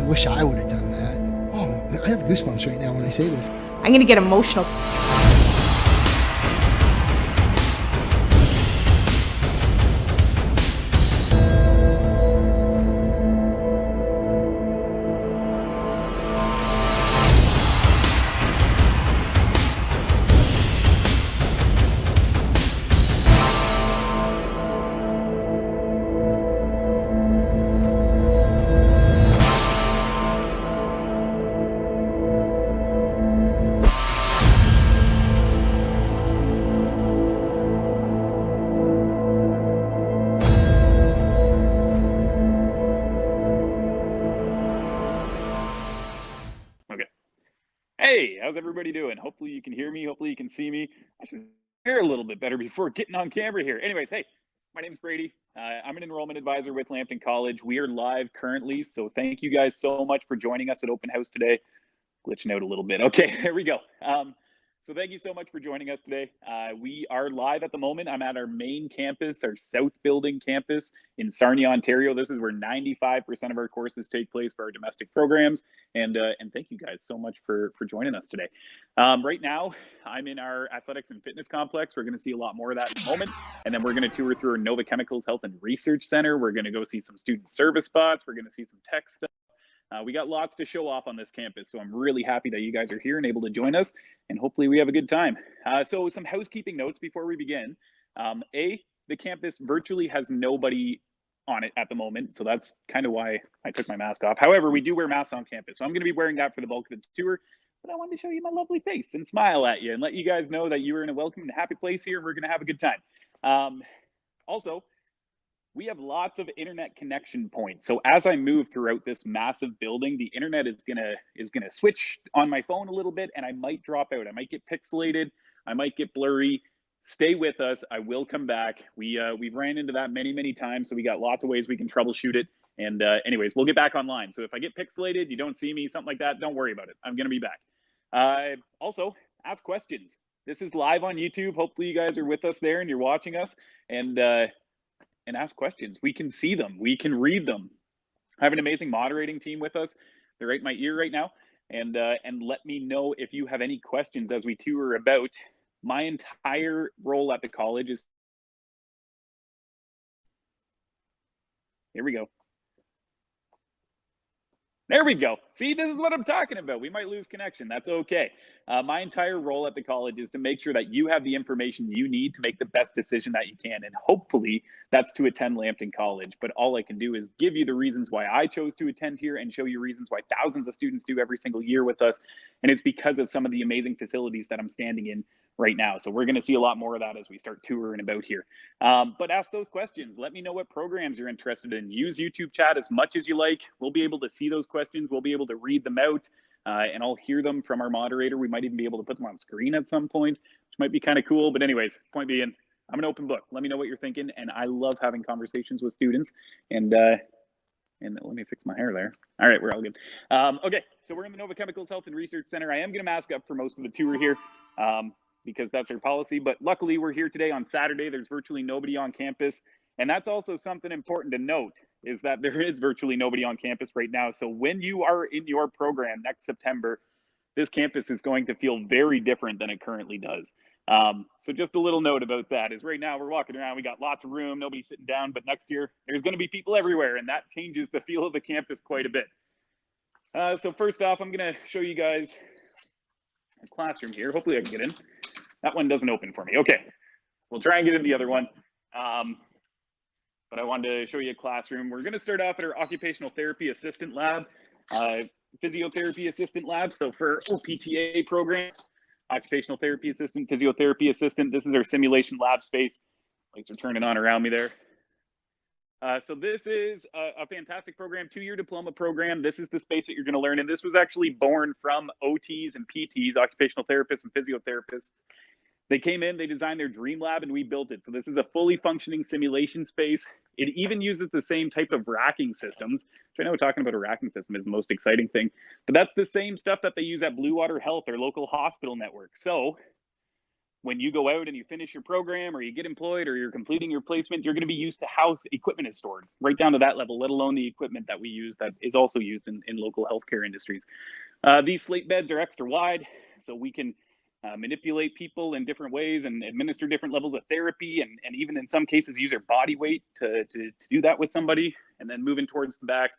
wish I would have done that. Oh, I have goosebumps right now when I say this. I'm going to get emotional. Hey, how's everybody doing? Hopefully you can hear me. Hopefully you can see me. I should hear a little bit better before getting on camera here. Anyways, hey, my name is Brady. I'm an enrollment advisor with Lambton College. We are live currently, so thank you guys so much for joining us at Open House today. Glitching out a little bit. Okay, there we go. So thank you so much for joining us today. We are live at the moment. I'm at our main campus, our South Building campus in Sarnia, Ontario. This is where 95% of our courses take place for our domestic programs. And thank you guys so much for joining us today. Right now, I'm in our athletics and fitness complex. We're going to see a lot more of that in a moment. And then we're going to tour through our Nova Chemicals Health and Research Center. We're going to go see some student service spots. We're going to see some tech stuff. We got lots to show off on this campus, so I'm really happy that you guys are here and able to join us, and hopefully we have a good time. So some housekeeping notes before we begin. The campus virtually has nobody on it at the moment, so that's kind of why I took my mask off. However, we do wear masks on campus, so I'm going to be wearing that for the bulk of the tour, but I wanted to show you my lovely face and smile at you and let you guys know that you are in a welcome and happy place here, and we're going to have a good time. Also, we have lots of internet connection points. So as I move throughout this massive building, the internet is gonna switch on my phone a little bit, and I might drop out. I might get pixelated. I might get blurry. Stay with us. I will come back. We've ran into that many times, so we got lots of ways we can troubleshoot it. And anyways, we'll get back online. So if I get pixelated, you don't see me, something like that, don't worry about it. I'm gonna be back. Also, ask questions. This is live on YouTube. Hopefully you guys are with us there and you're watching us. And ask questions. We can see them. We can read them. I have an amazing moderating team with us. They're right in my ear right now. And let me know if you have any questions as we tour about. My entire role at the college is... Here we go. There we go. See, this is what I'm talking about. We might lose connection. That's okay. My entire role at the college is to make sure that you have the information you need to make the best decision that you can. And hopefully that's to attend Lambton College. But all I can do is give you the reasons why I chose to attend here and show you reasons why thousands of students do every single year with us. And it's because of some of the amazing facilities that I'm standing in right now. So we're going to see a lot more of that as we start touring about here. But ask those questions. Let me know what programs you're interested in. Use YouTube chat as much as you like. We'll be able to see those questions. We'll be able to read them out, and I'll hear them from our moderator. We might even be able to put them on screen at some point, which might be kind of cool. But anyways, point being, I'm an open book. Let me know what you're thinking. And I love having conversations with students. And let me fix my hair there. All right, we're all good. Okay, so we're in the Nova Chemicals Health and Research Center. I am going to mask up for most of the tour here because that's our policy. But luckily, we're here today on Saturday. There's virtually nobody on campus. And that's also something important to note, is that there is virtually nobody on campus right now. So when you are in your program next September, this campus is going to feel very different than it currently does. So just a little note about that is right now we're walking around, we got lots of room, nobody's sitting down, but next year there's going to be people everywhere, and that changes the feel of the campus quite a bit. So first off, I'm going to show you guys a classroom here. Hopefully I can get in. That one doesn't open for me. Okay, we'll try and get in the other one. But I wanted to show you a classroom. We're going to start off at our occupational therapy assistant lab, physiotherapy assistant lab. So for OPTA program, occupational therapy assistant, physiotherapy assistant, this is our simulation lab space. Lights are turning on around me there. So this is a fantastic program, 2-year diploma program. This is the space that you're going to learn. And this was actually born from OTs and PTs, occupational therapists and physiotherapists. They came in, they designed their dream lab, and we built it. So this is a fully functioning simulation space. It even uses the same type of racking systems, which I know talking about a racking system is the most exciting thing, but that's the same stuff that they use at Blue Water Health, their local hospital network. So when you go out and you finish your program or you get employed or you're completing your placement, you're going to be used to how equipment is stored, right down to that level, let alone the equipment that we use that is also used in local healthcare industries. These slate beds are extra wide, so we can manipulate people in different ways and administer different levels of therapy, and even in some cases use our body weight to do that with somebody. And then moving towards the back,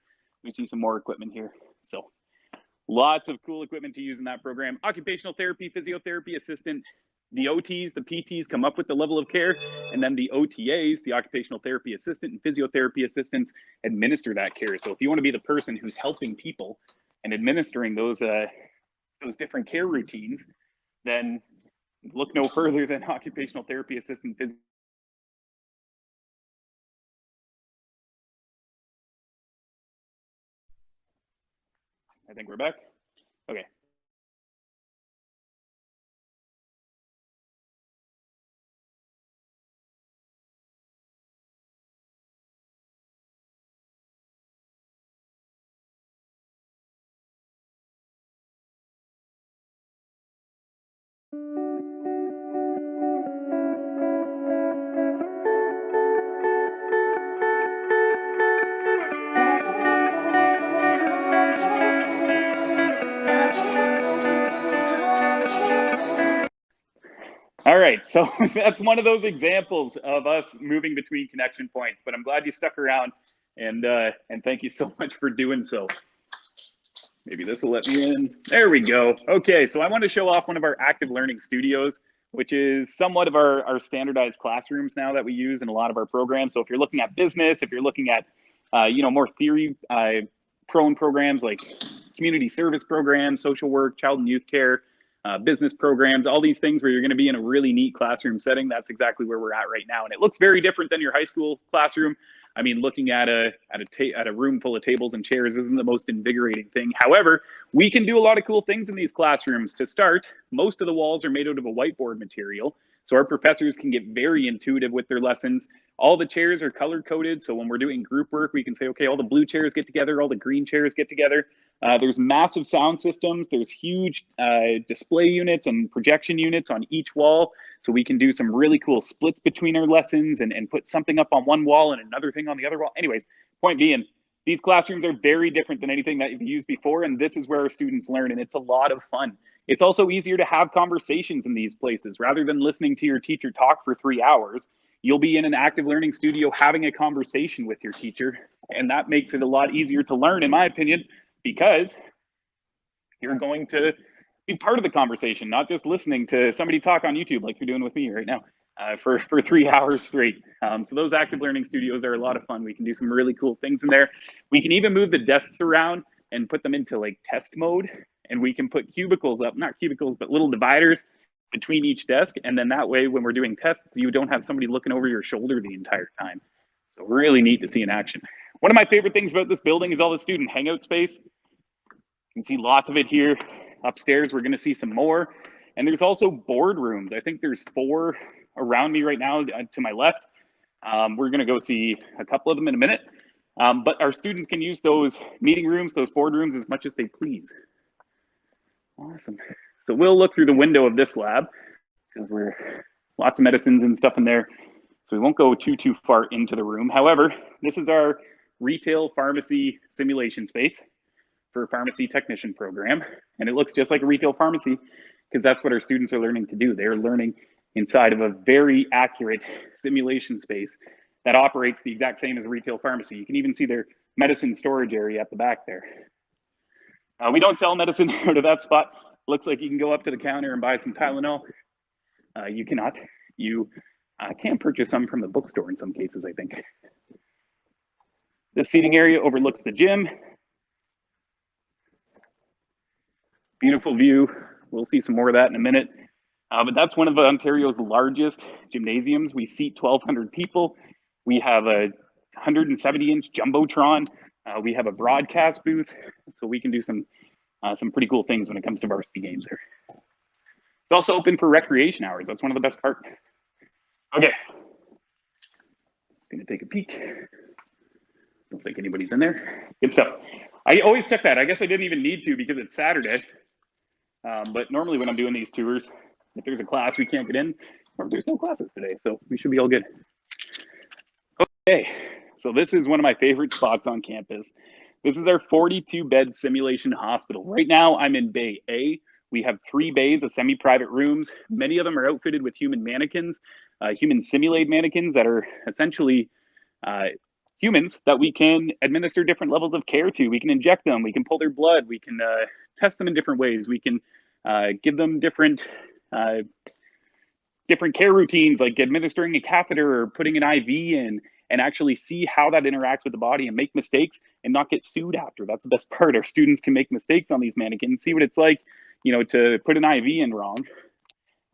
we see some more equipment here. So lots of cool equipment to use in that program. Occupational therapy, physiotherapy assistant, the OTs, the PTs come up with the level of care, and then the OTAs, the occupational therapy assistant and physiotherapy assistants, administer that care. So if you want to be the person who's helping people and administering those different care routines, then look no further than occupational therapy assistant. I think we're back. Okay. All right, so that's one of those examples of us moving between connection points, but I'm glad you stuck around, and thank you so much for doing so. Maybe this will let me in. There we go. Okay, so I want to show off one of our active learning studios, which is somewhat of our standardized classrooms now that we use in a lot of our programs. So if you're looking at business, if you're looking at more theory prone programs like community service programs, social work, child and youth care, business programs, all these things where you're going to be in a really neat classroom setting, that's exactly where we're at right now. And it looks very different than your high school classroom. I mean, looking at a room full of tables and chairs isn't the most invigorating thing. However, we can do a lot of cool things in these classrooms. To start, most of the walls are made out of a whiteboard material, so our professors can get very intuitive with their lessons. All the chairs are color coded, so when we're doing group work, we can say, okay, all the blue chairs get together, all the green chairs get together. There's massive sound systems. There's huge display units and projection units on each wall. So we can do some really cool splits between our lessons and put something up on one wall and another thing on the other wall. Anyways, point being, these classrooms are very different than anything that you've used before, and this is where our students learn, and it's a lot of fun. It's also easier to have conversations in these places. Rather than listening to your teacher talk for 3 hours, you'll be in an active learning studio having a conversation with your teacher, and that makes it a lot easier to learn, in my opinion, because you're going to be part of the conversation, not just listening to somebody talk on YouTube like you're doing with me right now for 3 hours straight. So those active learning studios are a lot of fun. We can do some really cool things in there. We can even move the desks around and put them into like test mode, and we can put cubicles up, not cubicles, but little dividers between each desk. And then that way, when we're doing tests, you don't have somebody looking over your shoulder the entire time. So really neat to see in action. One of my favorite things about this building is all the student hangout space. You can see lots of it here. Upstairs, we're going to see some more. And there's also boardrooms. I think there's 4 around me right now to my left. We're going to go see a couple of them in a minute. But our students can use those meeting rooms, those boardrooms, as much as they please. Awesome. So we'll look through the window of this lab because we're lots of medicines and stuff in there. So we won't go too far into the room. However, this is our retail pharmacy simulation space for a pharmacy technician program. And it looks just like a retail pharmacy because that's what our students are learning to do. They're learning inside of a very accurate simulation space that operates the exact same as a retail pharmacy. You can even see their medicine storage area at the back there. We don't sell medicine out of that spot. Looks like you can go up to the counter and buy some Tylenol. You cannot. You can purchase some from the bookstore in some cases, I think. This seating area overlooks the gym. Beautiful view. We'll see some more of that in a minute. But that's one of Ontario's largest gymnasiums. We seat 1,200 people. We have a 170-inch Jumbotron. We have a broadcast booth, so we can do some pretty cool things when it comes to varsity games there. It's also open for recreation hours. That's one of the best parts. Okay. Just gonna take a peek. Don't think anybody's in there. Good stuff. I always check that. I guess I didn't even need to because it's Saturday. But normally when I'm doing these tours, if there's a class we can't get in, or there's no classes today, so we should be all good. Okay, so this is one of my favorite spots on campus. This is our 42-bed simulation hospital. Right now, I'm in Bay A. We have 3 bays of semi-private rooms. Many of them are outfitted with human mannequins, human simulated mannequins that are essentially humans that we can administer different levels of care to. We can inject them, we can pull their blood, we can test them in different ways. We can give them different care routines, like administering a catheter or putting an IV in, and actually see how that interacts with the body and make mistakes and not get sued after. That's the best part. Our students can make mistakes on these mannequins, see what it's like, you know, to put an IV in wrong.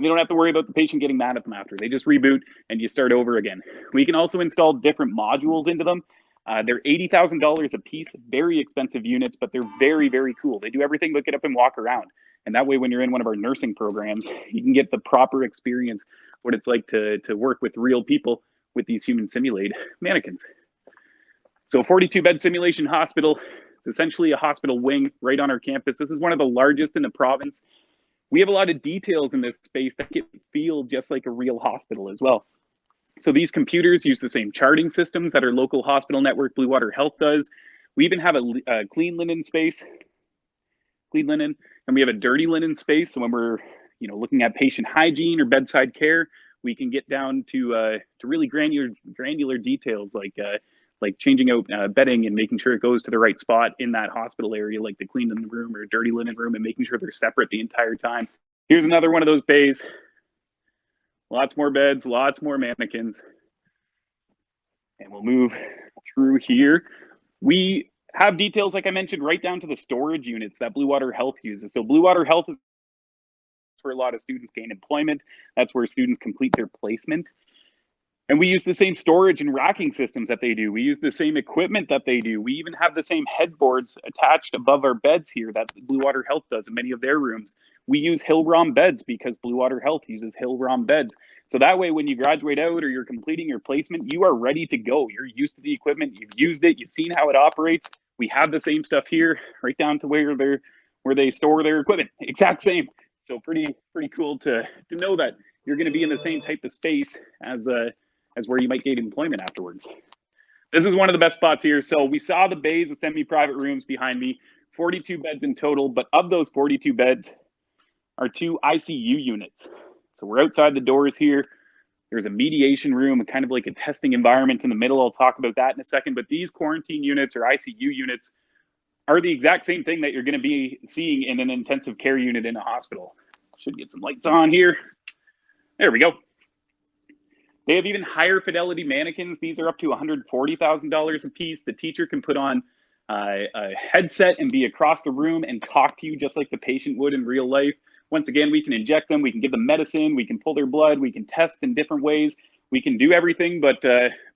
They don't have to worry about the patient getting mad at them after. They just reboot and you start over again. We can also install different modules into them. They're $80,000 a piece, very expensive units, but they're very, very cool. They do everything but get up and walk around. And that way, when you're in one of our nursing programs, you can get the proper experience, what it's like to work with real people with these human simulated mannequins. So 42-bed simulation hospital, it's essentially a hospital wing right on our campus. This is one of the largest in the province. We have a lot of details in this space that feel just like a real hospital as well. So these computers use the same charting systems that our local hospital network, Blue Water Health, does. We even have a clean linen space, and we have a dirty linen space. So when we're looking at patient hygiene or bedside care, we can get down to really granular details like changing out bedding and making sure it goes to the right spot in that hospital area, like the clean linen room or dirty linen room, and making sure they're separate the entire time. Here's another one of those bays. Lots more beds, lots more mannequins. And we'll move through here. We have details, like I mentioned, right down to the storage units that Blue Water Health uses. So Blue Water Health is where a lot of students gain employment. That's where students complete their placement. And we use the same storage and racking systems that they do. We use the same equipment that they do. We even have the same headboards attached above our beds here that Blue Water Health does in many of their rooms. We use Hill-Rom beds because Blue Water Health uses Hill-Rom beds. So that way, when you graduate out or you're completing your placement, you are ready to go. You're used to the equipment, you've used it, you've seen how it operates. We have the same stuff here, right down to where they store their equipment. Exact same. So pretty cool to know that you're going to be in the same type of space as where you might get employment afterwards. This is one of the best spots here. So we saw the bays of semi-private rooms behind me, 42 beds in total, but of those 42 beds are 2 ICU units. So we're outside the doors here. There's a mediation room, kind of like a testing environment in the middle. I'll talk about that in a second, but these quarantine units or ICU units are the exact same thing that you're going to be seeing in an intensive care unit in a hospital. Should get some lights on here. There we go. They have even higher fidelity mannequins. These are up to $140,000 a piece. The teacher can put on a headset and be across the room and talk to you just like the patient would in real life. Once again, we can inject them, we can give them medicine, we can pull their blood, we can test in different ways. We can do everything, but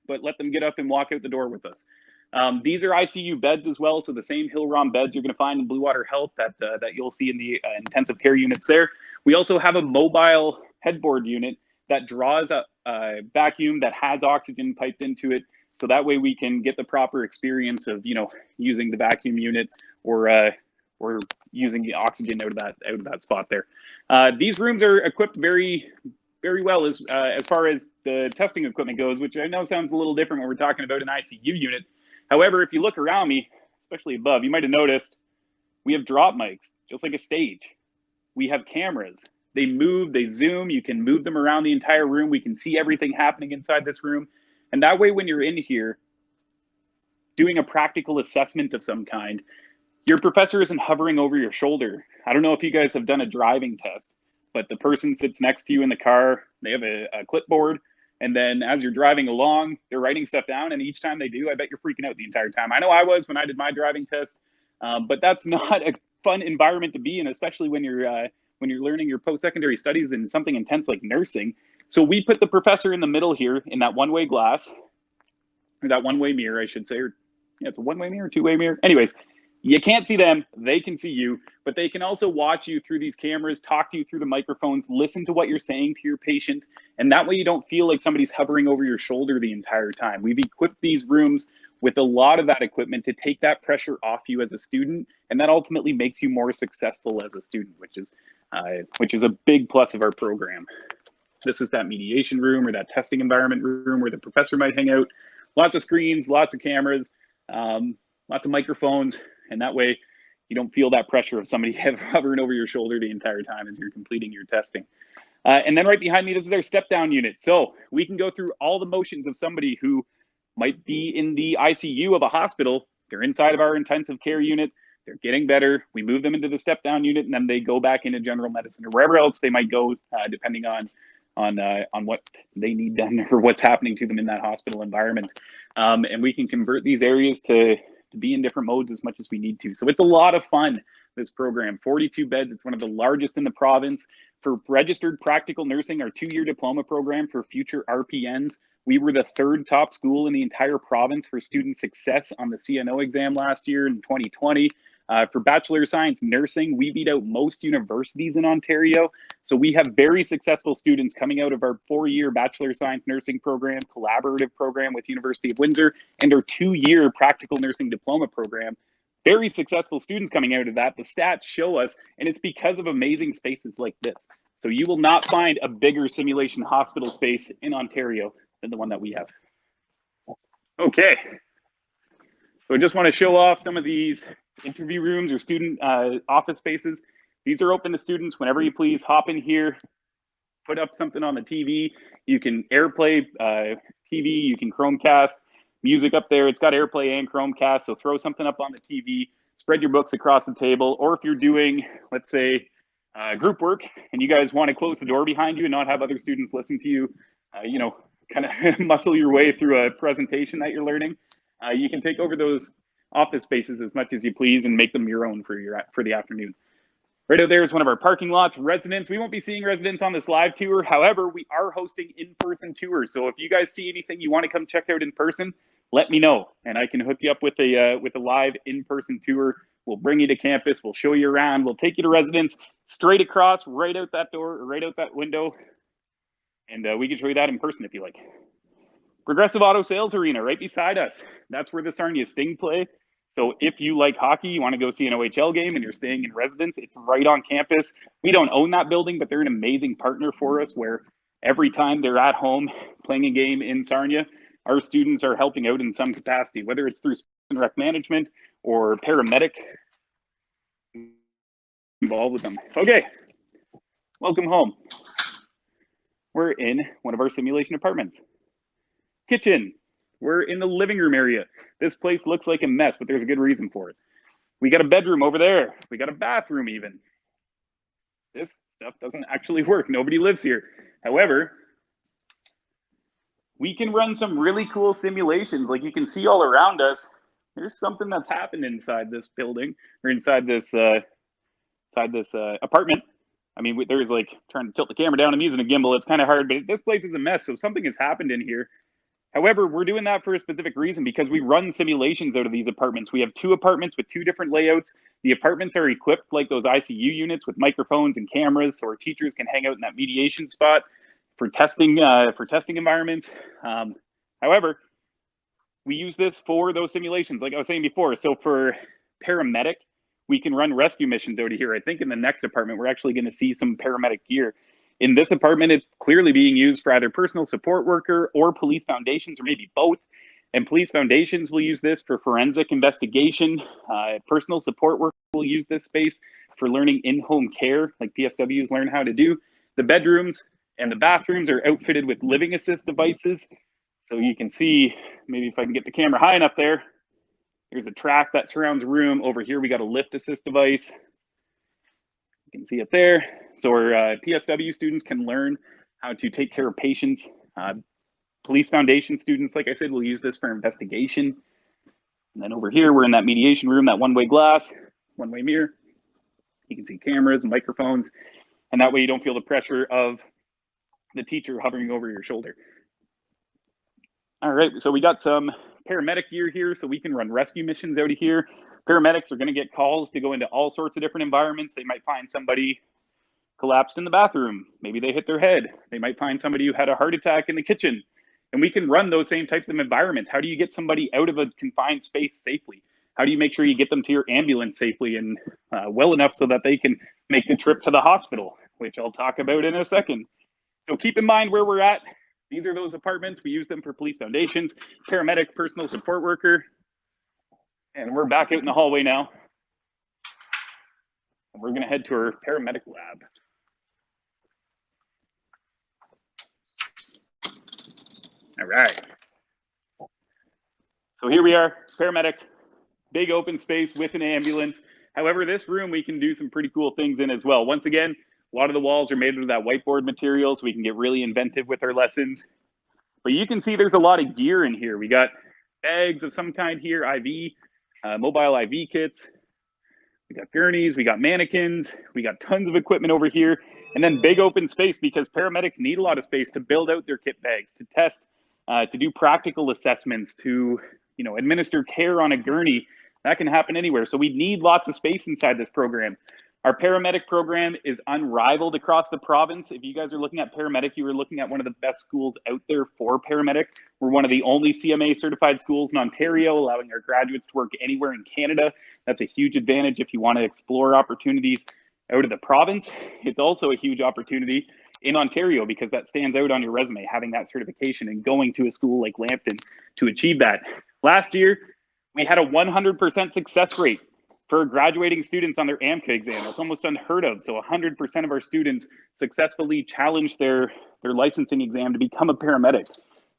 let them get up and walk out the door with us. These are ICU beds as well, so the same Hill-Rom beds you're going to find in Blue Water Health that you'll see in the intensive care units there. We also have a mobile headboard unit that draws a vacuum that has oxygen piped into it, so that way we can get the proper experience of using the vacuum unit or using the oxygen out of that spot there. These rooms are equipped very well as far as the testing equipment goes, which I know sounds a little different when we're talking about an ICU unit. However, if you look around me, especially above, you might have noticed we have drop mics, just like a stage. We have cameras. They move, they zoom, you can move them around the entire room. We can see everything happening inside this room. And that way, when you're in here doing a practical assessment of some kind, your professor isn't hovering over your shoulder. I don't know if you guys have done a driving test, but the person sits next to you in the car, they have a clipboard, and then as you're driving along, they're writing stuff down, and each time they do, I bet you're freaking out the entire time. I know I was when I did my driving test, but that's not a fun environment to be in, especially when you're learning your post-secondary studies in something intense like nursing. So we put the professor in the middle here in that one-way glass, or that one-way mirror, I should say. Or, yeah, it's a one-way mirror, two-way mirror. Anyways, you can't see them, they can see you, but they can also watch you through these cameras, talk to you through the microphones, listen to what you're saying to your patient, and that way you don't feel like somebody's hovering over your shoulder the entire time. We've equipped these rooms with a lot of that equipment to take that pressure off you as a student, and that ultimately makes you more successful as a student, which is which is a big plus of our program. This is that mediation room or that testing environment room where the professor might hang out. Lots of screens, lots of cameras, lots of microphones, and that way you don't feel that pressure of somebody hovering over your shoulder the entire time as you're completing your testing. And then right behind me, this is our step down unit. So we can go through all the motions of somebody who might be in the ICU of a hospital. They're inside of our intensive care unit. They're getting better. We move them into the step down unit, and then they go back into general medicine or wherever else they might go, depending on what they need done or what's happening to them in that hospital environment. And we can convert these areas to be in different modes as much as we need to. So it's a lot of fun, this program. 42 beds. It's one of the largest in the province. For registered practical nursing, our 2-year diploma program for future RPNs, we were the 3rd top school in the entire province for student success on the CNO exam last year in 2020. For Bachelor of Science Nursing, we beat out most universities in Ontario. So we have very successful students coming out of our 4-year Bachelor of Science Nursing program, collaborative program with University of Windsor, and our 2-year Practical Nursing Diploma program. Very successful students coming out of that. The stats show us, and it's because of amazing spaces like this. So you will not find a bigger simulation hospital space in Ontario than the one that we have. Okay. So I just want to show off some of these interview rooms or student office spaces. These are open to students whenever you please. Hop in here, put up something on the TV. You can AirPlay TV, you can Chromecast music up there. It's got AirPlay and Chromecast, so throw something up on the TV, spread your books across the table, or if you're doing, let's say, group work and you guys want to close the door behind you and not have other students listen to you, you know, kind of muscle your way through a presentation that you're learning, you can take over those office spaces as much as you please and make them your own for the afternoon. Right out there is one of our parking lots. Residents, we won't be seeing residents on this live tour. However, we are hosting in-person tours. So if you guys see anything you want to come check out in person, let me know, and I can hook you up with a live in-person tour. We'll bring you to campus. We'll show you around. We'll take you to residence straight across, right out that door, right out that window, and we can show you that in person if you like. Progressive Auto Sales Arena right beside us. That's where the Sarnia Sting play. So if you like hockey, you want to go see an OHL game and you're staying in residence, it's right on campus. We don't own that building, but they're an amazing partner for us where every time they're at home playing a game in Sarnia, our students are helping out in some capacity, whether it's through rec management or paramedic, involved with them. Okay, welcome home. We're in one of our simulation apartments. Kitchen. We're in the living room area. This place looks like a mess, but there's a good reason for it. We got a bedroom over there. We got a bathroom even. This stuff doesn't actually work. Nobody lives here. However, we can run some really cool simulations. Like you can see all around us, there's something that's happened inside this building or inside this apartment. I mean, there's like trying to tilt the camera down. I'm using a gimbal. It's kind of hard, but this place is a mess. So something has happened in here. However, we're doing that for a specific reason because we run simulations out of these apartments. We have 2 apartments with 2 different layouts. The apartments are equipped like those ICU units with microphones and cameras, so our teachers can hang out in that mediation spot for testing environments. However, we use this for those simulations, like I was saying before. So for paramedic, we can run rescue missions out of here. I think in the next apartment, we're actually going to see some paramedic gear. In this apartment, it's clearly being used for either personal support worker or police foundations, or maybe both. And police foundations will use this for forensic investigation. Personal support worker will use this space for learning in-home care, like PSWs learn how to do. The bedrooms and the bathrooms are outfitted with living assist devices. So you can see, maybe if I can get the camera high enough there, there's a track that surrounds the room. Over here, we got a lift assist device. You can see it there. So our PSW students can learn how to take care of patients. Police Foundation students, like I said, will use this for investigation. And then over here, we're in that mediation room, that one-way glass, one-way mirror. You can see cameras and microphones. And that way you don't feel the pressure of the teacher hovering over your shoulder. All right, so we got some paramedic gear here so we can run rescue missions out of here. Paramedics are going to get calls to go into all sorts of different environments. They might find somebody collapsed in the bathroom. Maybe they hit their head. They might find somebody who had a heart attack in the kitchen. And we can run those same types of environments. How do you get somebody out of a confined space safely? How do you make sure you get them to your ambulance safely and well enough so that they can make the trip to the hospital, which I'll talk about in a second. So keep in mind where we're at. These are those apartments. We use them for police foundations, paramedic, personal support worker. And we're back out in the hallway now. And we're gonna head to our paramedic lab. All right. So here we are, paramedic, big open space with an ambulance. However, this room, we can do some pretty cool things in as well. Once again, a lot of the walls are made out of that whiteboard material, so we can get really inventive with our lessons. But you can see there's a lot of gear in here. We got bags of some kind here, IV, mobile IV kits. We got gurneys, we got mannequins, we got tons of equipment over here, and then big open space because paramedics need a lot of space to build out their kit bags, to test, to do practical assessments, to administer care on a gurney. That can happen anywhere. So we need lots of space inside this program. Our paramedic program is unrivaled across the province. If you guys are looking at paramedic, you are looking at one of the best schools out there for paramedic. We're one of the only CMA certified schools in Ontario, allowing our graduates to work anywhere in Canada. That's a huge advantage if you want to explore opportunities out of the province. It's also a huge opportunity in Ontario because that stands out on your resume, having that certification and going to a school like Lambton to achieve that. Last year, we had a 100% success rate for graduating students on their AMCA exam. That's almost unheard of. So 100% of our students successfully challenged their licensing exam to become a paramedic.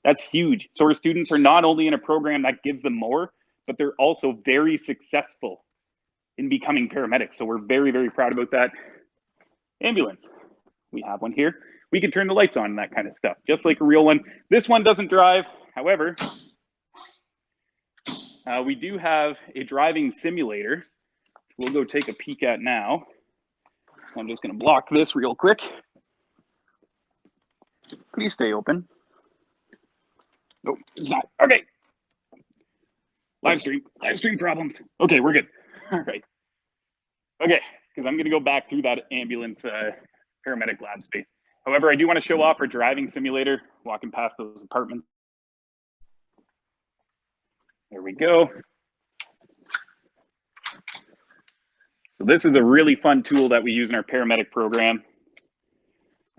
That's huge. So our students are not only in a program that gives them more, but they're also very successful in becoming paramedics. So we're very, very proud about that. Ambulance, we have one here. We can turn the lights on and that kind of stuff, just like a real one. This one doesn't drive. However, we do have a driving simulator. We'll go take a peek at now. I'm just gonna block this real quick. Please stay open. Nope, it's not. Okay. Live stream problems. Okay, we're good. All right. Okay, because I'm gonna go back through that ambulance paramedic lab space. However, I do wanna show off our driving simulator, walking past those apartments. There we go. So this is a really fun tool that we use in our paramedic program.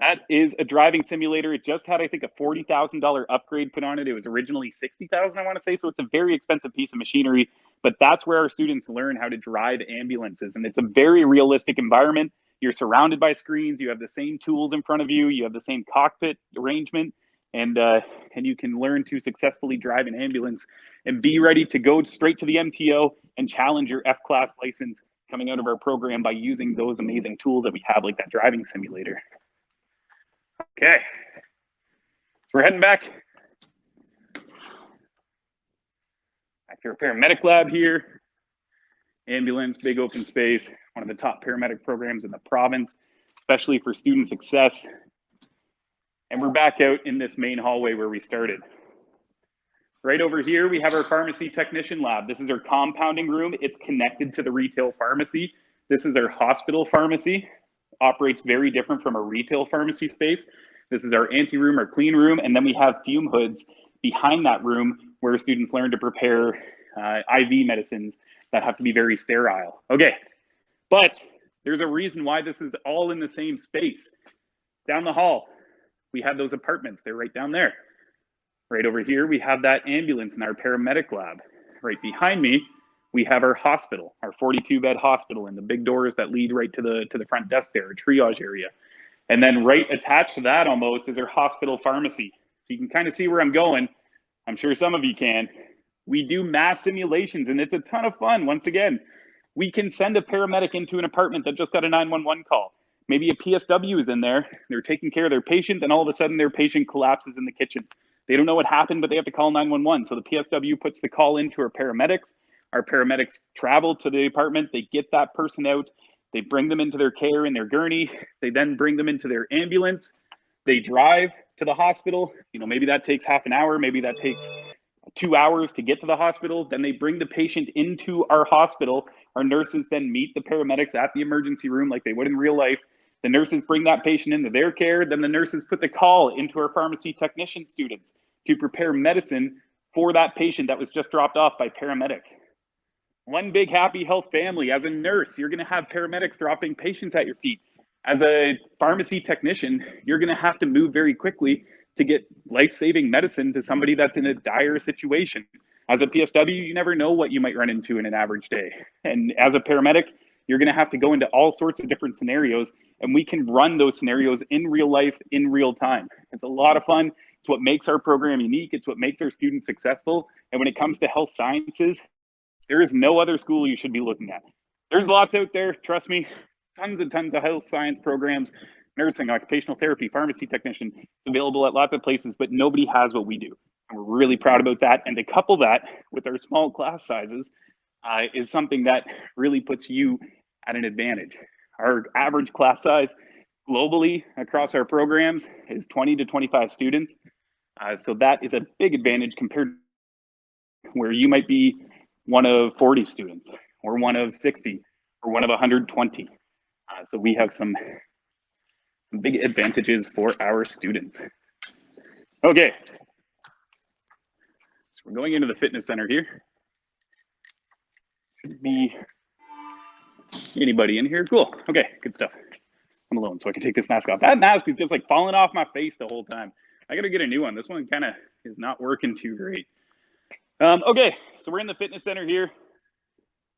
That is a driving simulator. It just had, I think, a $40,000 upgrade put on it. It was originally $60,000, I want to say. So it's a very expensive piece of machinery, but that's where our students learn how to drive ambulances. And it's a very realistic environment. You're surrounded by screens. You have the same tools in front of you. You have the same cockpit arrangement, and you can learn to successfully drive an ambulance and be ready to go straight to the MTO and challenge your F-class license coming out of our program by using those amazing tools that we have, like that driving simulator. Okay, so we're heading back to our paramedic lab here. Ambulance, big open space, one of the top paramedic programs in the province, especially for student success. And we're back out in this main hallway where we started. Right over here, we have our pharmacy technician lab. This is our compounding room. It's connected to the retail pharmacy. This is our hospital pharmacy. Operates very different from a retail pharmacy space. This is our ante room, our clean room, and then we have fume hoods behind that room where students learn to prepare IV medicines that have to be very sterile. Okay, but there's a reason why this is all in the same space. Down the hall, we have those apartments. They're right down there. Right over here, we have that ambulance in our paramedic lab. Right behind me, we have our hospital, our 42-bed hospital, and the big doors that lead right to the front desk there, a triage area. And then right attached to that almost is our hospital pharmacy. So you can kind of see where I'm going. I'm sure some of you can. We do mass simulations, and it's a ton of fun. Once again, we can send a paramedic into an apartment that just got a 911 call. Maybe a PSW is in there. They're taking care of their patient, and all of a sudden their patient collapses in the kitchen. They don't know what happened, but they have to call 911. So the PSW puts the call into our paramedics. Our paramedics travel to the apartment. They get that person out. They bring them into their care in their gurney. They then bring them into their ambulance. They drive to the hospital. You know, maybe that takes half an hour. Maybe that takes 2 hours to get to the hospital. Then they bring the patient into our hospital. Our nurses then meet the paramedics at the emergency room like they would in real life. The nurses bring that patient into their care. Then the nurses put the call into our pharmacy technician students to prepare medicine for that patient that was just dropped off by paramedic. one big happy health family. As a nurse, you're going to have paramedics dropping patients at your feet. As a pharmacy technician, you're going to have to move very quickly to get life-saving medicine to somebody that's in a dire situation. As a PSW, you never know what you might run into in an average day. And as a paramedic, you're going to have to go into all sorts of different scenarios, and we can run those scenarios in real life, in real time. It's a lot of fun. It's what makes our program unique. It's what makes our students successful. And when it comes to health sciences, there is no other school you should be looking at. There's lots out there, trust me, tons and tons of health science programs, nursing, occupational therapy, pharmacy technician, available at lots of places, but nobody has what we do. And we're really proud about that. And to couple that with our small class sizes is something that really puts you at an advantage. Our average class size globally across our programs is 20 to 25 students. So that is a big advantage compared to where you might be one of 40 students or one of 60 or one of 120. So we have some big advantages for our students. Okay, so we're going into the fitness center here. Should be anybody in here? Cool. Okay, good stuff. I'm alone, so I can take this mask off. That mask is just like falling off my face the whole time. I gotta get a new one. This one kind of is not working too great. Okay, so we're in the fitness center here.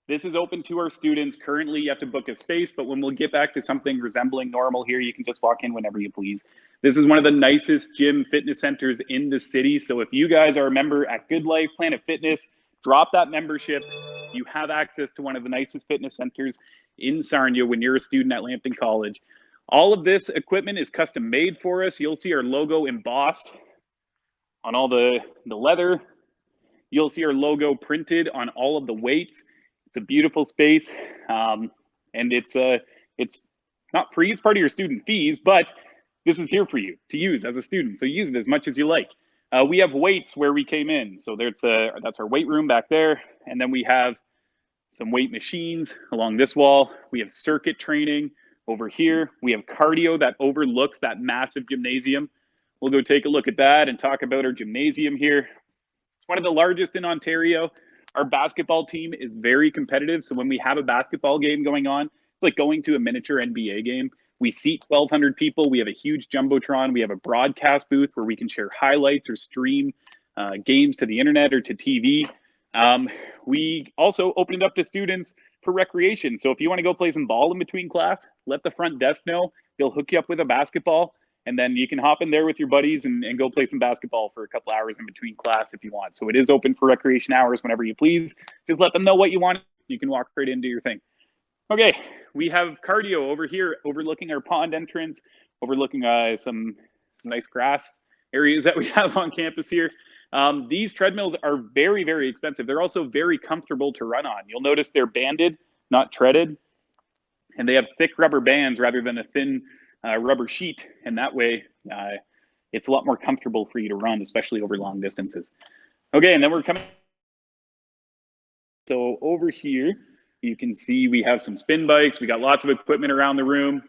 This is open to our students. Currently, you have to book a space, but when we'll get back to something resembling normal here, you can just walk in whenever you please. This is one of the nicest gym fitness centers in the city. So if you guys are a member at Good Life, Planet Fitness, drop that membership. You have access to one of the nicest fitness centers in Sarnia when you're a student at Lambton College. All of this equipment is custom made for us. You'll see our logo embossed on all the leather. You'll see our logo printed on all of the weights. It's a beautiful space, and it's not free. It's part of your student fees, but this is here for you to use as a student. So use it as much as you like. We have weights where we came in. So that's our weight room back there. And then we have some weight machines along this wall. We have circuit training over here. We have cardio that overlooks that massive gymnasium. We'll go take a look at that and talk about our gymnasium here. It's one of the largest in Ontario. Our basketball team is very competitive. So when we have a basketball game going on, it's like going to a miniature NBA game. We seat 1,200 people. We have a huge Jumbotron. We have a broadcast booth where we can share highlights or stream games to the internet or to TV. We also open it up to students for recreation. So if you want to go play some ball in between class, let the front desk know. They'll hook you up with a basketball, and then you can hop in there with your buddies and go play some basketball for a couple hours in between class if you want. So it is open for recreation hours whenever you please. Just let them know what you want. You can walk right in and do your thing. Okay, we have cardio over here overlooking our pond entrance, overlooking some nice grass areas that we have on campus here. These treadmills are very, very expensive. They're also very comfortable to run on. You'll notice they're banded, not treaded, and they have thick rubber bands rather than a thin rubber sheet. And that way, it's a lot more comfortable for you to run, especially over long distances. Okay, and then we're coming. So over here, you can see we have some spin bikes. We got lots of equipment around the room.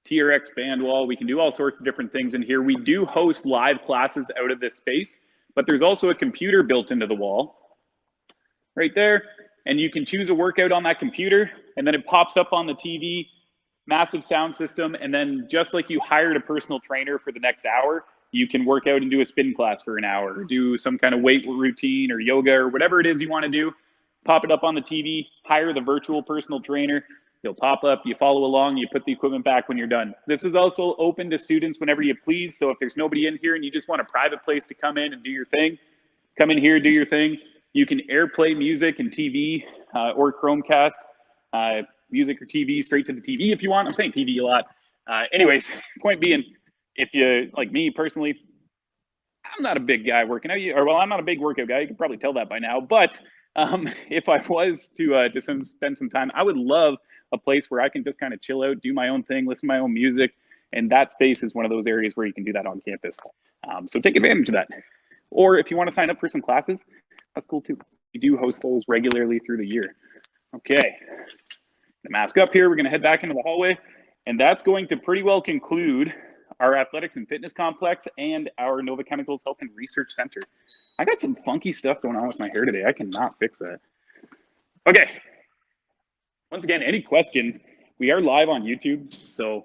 TRX band wall. We can do all sorts of different things in here. We do host live classes out of this space, but there's also a computer built into the wall right there. And you can choose a workout on that computer, and then it pops up on the TV, massive sound system. And then just like you hired a personal trainer for the next hour, you can work out and do a spin class for an hour, or do some kind of weight routine or yoga or whatever it is you want to do. Pop it up on the TV, hire the virtual personal trainer. He'll pop up, you follow along, you put the equipment back when you're done. This is also open to students whenever you please. So if there's nobody in here and you just want a private place to come in and do your thing, come in here, do your thing. You can AirPlay music and TV or Chromecast music or TV straight to the TV if you want. I'm saying TV a lot. Anyways, point being, if you, like me personally, I'm not a big guy working out, or well, I'm not a big workout guy. You can probably tell that by now. But if I was to spend some time, I would love a place where I can just kind of chill out, do my own thing, listen to my own music. And that space is one of those areas where you can do that on campus. So take advantage of that. Or if you want to sign up for some classes, that's cool too. We do host those regularly through the year. Okay, the mask up here. We're going to head back into the hallway. And that's going to pretty well conclude our athletics and fitness complex and our Nova Chemicals Health and Research Center. I got some funky stuff going on with my hair today. I cannot fix that. Okay. Once again, any questions? We are live on YouTube, so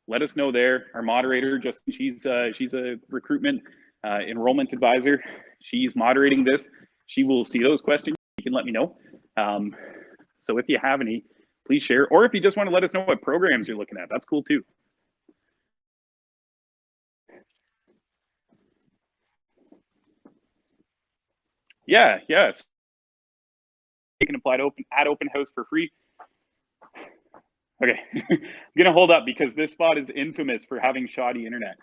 let us know there. Our moderator, Justin, she's a recruitment enrollment advisor. She's moderating this. She will see those questions. You can let me know. So if you have any, please share. Or if you just want to let us know what programs you're looking at, that's cool too. Yeah, yes. You can apply to open house for free. Okay, I'm gonna hold up because this spot is infamous for having shoddy internet.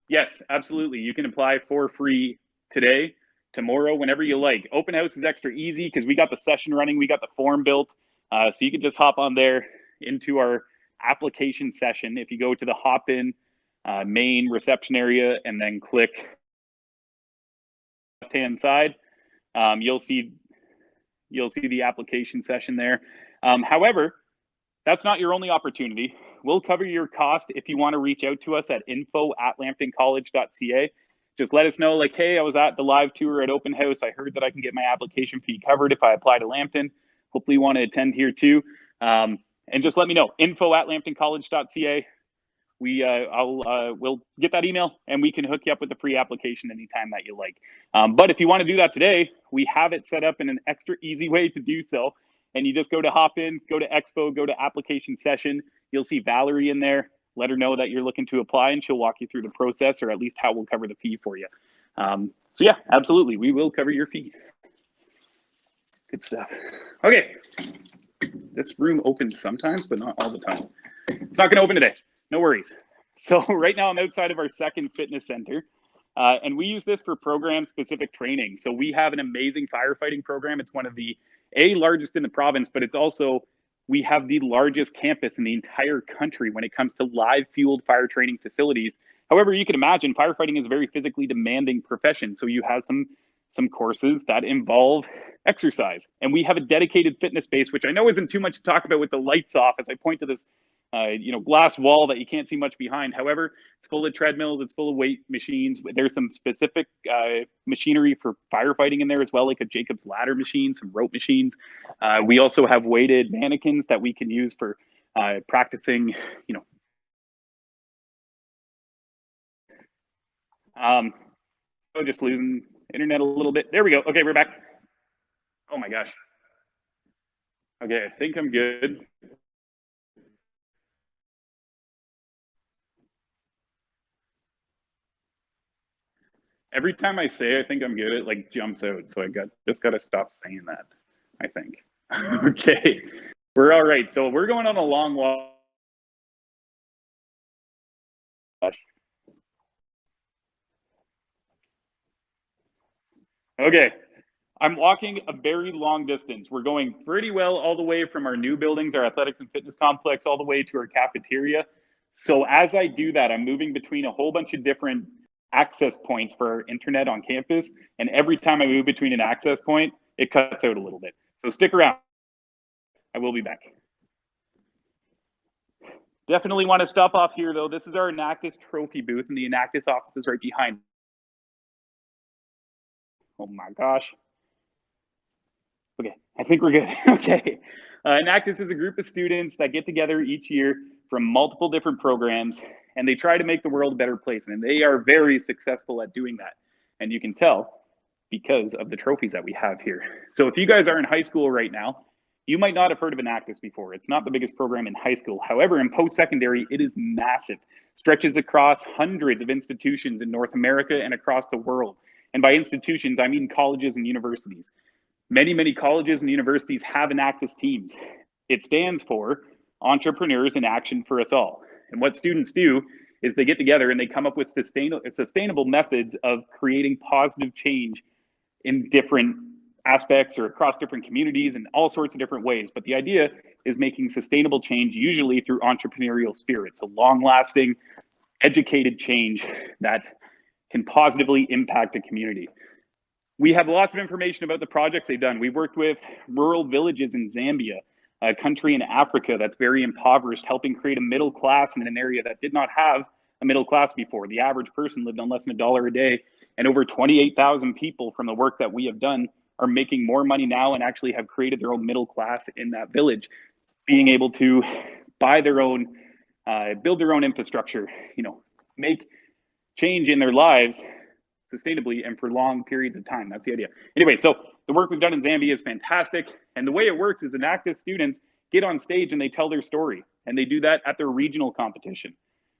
Yes, absolutely. You can apply for free today, tomorrow, whenever you like. Open house is extra easy because we got the session running, we got the form built. So you can just hop on there into our application session. If you go to the hop in main reception area and then click left hand side, you'll see the application session there. However, that's not your only opportunity. We'll cover your cost if you want to reach out to us at info@lambtoncollege.ca. Just let us know, like, hey, I was at the live tour at Open House. I heard that I can get my application fee covered if I apply to Lambton. Hopefully you want to attend here too. And just let me know, info@lambtoncollege.ca. We'll get that email and we can hook you up with the free application anytime that you like. But if you want to do that today, we have it set up in an extra easy way to do so. And you just go to hop in, go to Expo, go to application session. You'll see Valerie in there. Let her know that you're looking to apply and she'll walk you through the process, or at least how we'll cover the fee for you. So yeah, absolutely. We will cover your fees. Good stuff. Okay. This room opens sometimes, but not all the time. It's not going to open today. No worries. So right now I'm outside of our second fitness center. And we use this for program-specific training. So we have an amazing firefighting program. It's one of the largest in the province, but it's also, we have the largest campus in the entire country when it comes to live fueled fire training facilities. However, you can imagine firefighting is a very physically demanding profession. So you have some courses that involve exercise. And we have a dedicated fitness space, which I know isn't too much to talk about with the lights off as I point to this glass wall that you can't see much behind. However, it's full of treadmills, it's full of weight machines. There's some specific machinery for firefighting in there as well, like a Jacob's ladder machine, some rope machines. We also have weighted mannequins that we can use for practicing, just losing internet a little bit. There we go. Okay, we're back. Oh my gosh. Okay, I think I'm good. Every time I say I think I'm good, it like jumps out. So I just got to stop saying that, I think. Okay, we're all right. So we're going on a long walk. Okay, I'm walking a very long distance. We're going pretty well all the way from our new buildings, our athletics and fitness complex, all the way to our cafeteria. So as I do that, I'm moving between a whole bunch of different access points for our internet on campus. And every time I move between an access point, it cuts out a little bit. So stick around. I will be back. Definitely want to stop off here though. This is our Enactus trophy booth and the Enactus office is right behind. Oh my gosh. Okay, I think we're good. Okay. Enactus is a group of students that get together each year from multiple different programs, and they try to make the world a better place. And they are very successful at doing that. And you can tell because of the trophies that we have here. So if you guys are in high school right now, you might not have heard of Enactus before. It's not the biggest program in high school. However, in post-secondary, it is massive. Stretches across hundreds of institutions in North America and across the world. And by institutions, I mean colleges and universities. Many colleges and universities have Enactus teams. It stands for Entrepreneurs in Action for Us All. And what students do is they get together and they come up with sustainable methods of creating positive change in different aspects or across different communities in all sorts of different ways. But the idea is making sustainable change usually through entrepreneurial spirit. So long-lasting, educated change that can positively impact a community. We have lots of information about the projects they've done. We worked with rural villages in Zambia, a country in Africa that's very impoverished, helping create a middle class in an area that did not have a middle class before. The average person lived on less than $1 a day, and over 28,000 people from the work that we have done are making more money now and actually have created their own middle class in that village, being able to buy their own, build their own infrastructure, make change in their lives sustainably and for long periods of time. That's the idea. Anyway, so the work we've done in Zambia is fantastic. And the way it works is Enactus students get on stage and they tell their story. And they do that at their regional competition,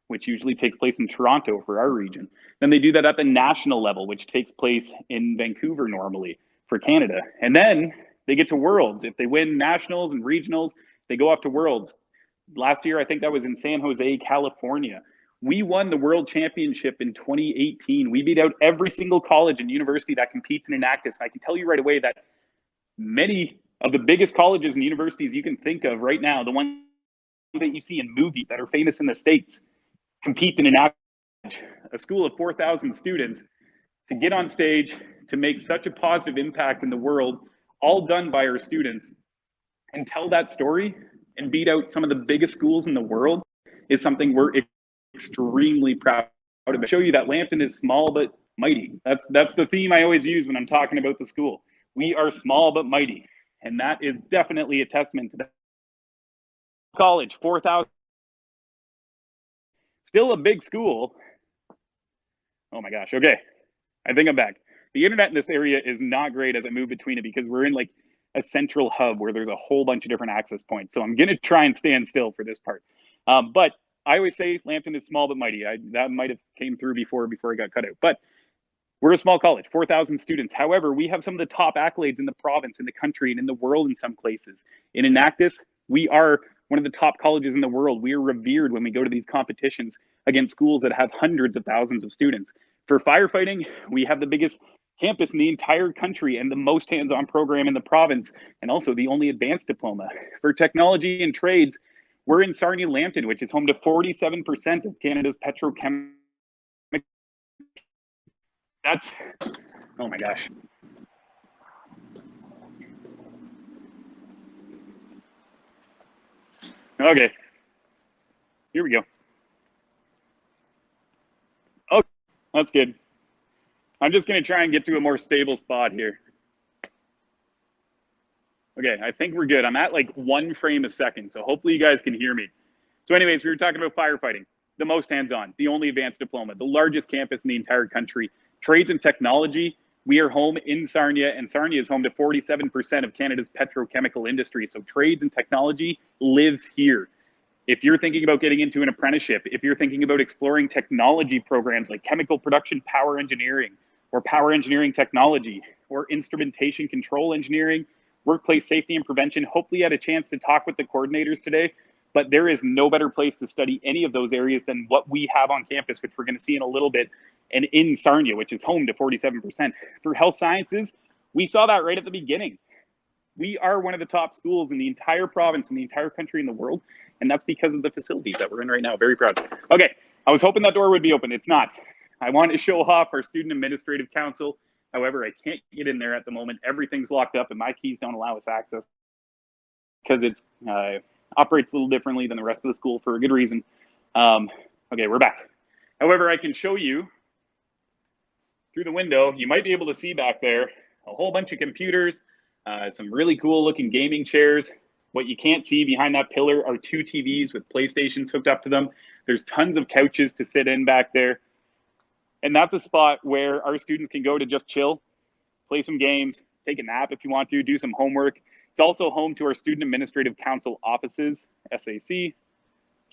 which usually takes place in Toronto for our region. Then they do that at the national level, which takes place in Vancouver normally for Canada. And then they get to Worlds. If they win nationals and regionals, they go off to Worlds. Last year, I think that was in San Jose, California. We won the World Championship in 2018. We beat out every single college and university that competes in Enactus. I can tell you right away that many of the biggest colleges and universities you can think of right now, the ones that you see in movies that are famous in the States, compete in Enactus, a school of 4,000 students, to get on stage, to make such a positive impact in the world, all done by our students, and tell that story and beat out some of the biggest schools in the world is something we're extremely proud of. I show you that Lambton is small but mighty. That's the theme I always use when I'm talking about the school. We are small but mighty, and that is definitely a testament to that. College, 4,000, still a big school. Oh my gosh. Okay, I think I'm back. The internet in this area is not great as I move between it because we're in like a central hub where there's a whole bunch of different access points. So I'm gonna try and stand still for this part. But I always say Lambton is small but mighty. That might have came through before I got cut out. But we're a small college, 4,000 students. However, we have some of the top accolades in the province, in the country, and in the world in some places. In Enactus, we are one of the top colleges in the world. We are revered when we go to these competitions against schools that have hundreds of thousands of students. For firefighting, we have the biggest campus in the entire country and the most hands-on program in the province, and also the only advanced diploma. For technology and trades, we're in Sarnia, Lambton, which is home to 47% of Canada's petrochemical. That's, oh my gosh. Okay, here we go. Oh, that's good. I'm just gonna try and get to a more stable spot here. Okay, I think we're good. I'm at like 1 frame a second, so hopefully you guys can hear me. So anyways, we were talking about firefighting, the most hands-on, the only advanced diploma, the largest campus in the entire country. Trades and technology, we are home in Sarnia, and Sarnia is home to 47% of Canada's petrochemical industry. So trades and technology lives here. If you're thinking about getting into an apprenticeship, if you're thinking about exploring technology programs like chemical production power engineering, or power engineering technology, or instrumentation control engineering, workplace safety and prevention, hopefully you had a chance to talk with the coordinators today, but there is no better place to study any of those areas than what we have on campus, which we're going to see in a little bit, and in Sarnia, which is home to 47%. For health sciences, we saw that right at the beginning. We are one of the top schools in the entire province, in the entire country, in the world, and that's because of the facilities that we're in right now. Very proud. Okay, I was hoping that door would be open. It's not. I wanted to show off our Student Administrative Council. However, I can't get in there at the moment. Everything's locked up and my keys don't allow us access because it operates a little differently than the rest of the school for a good reason. Okay, we're back. However, I can show you through the window. You might be able to see back there a whole bunch of computers, some really cool looking gaming chairs. What you can't see behind that pillar are 2 TVs with PlayStations hooked up to them. There's tons of couches to sit in back there. And that's a spot where our students can go to just chill, play some games, take a nap if you want to, do some homework. It's also home to our Student Administrative Council offices, SAC, which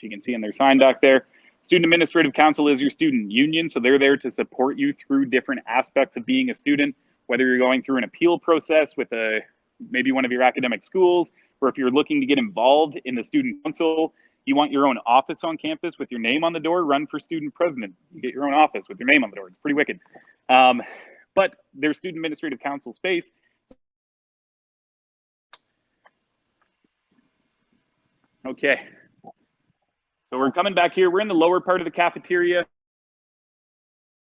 you can see in their sign back there. Student Administrative Council is your student union, so they're there to support you through different aspects of being a student, whether you're going through an appeal process with maybe one of your academic schools, or if you're looking to get involved in the student council, you want your own office on campus with your name on the door, run for student president. You get your own office with your name on the door. It's pretty wicked. But there's Student Administrative Council space. Okay. So we're coming back here. We're in the lower part of the cafeteria.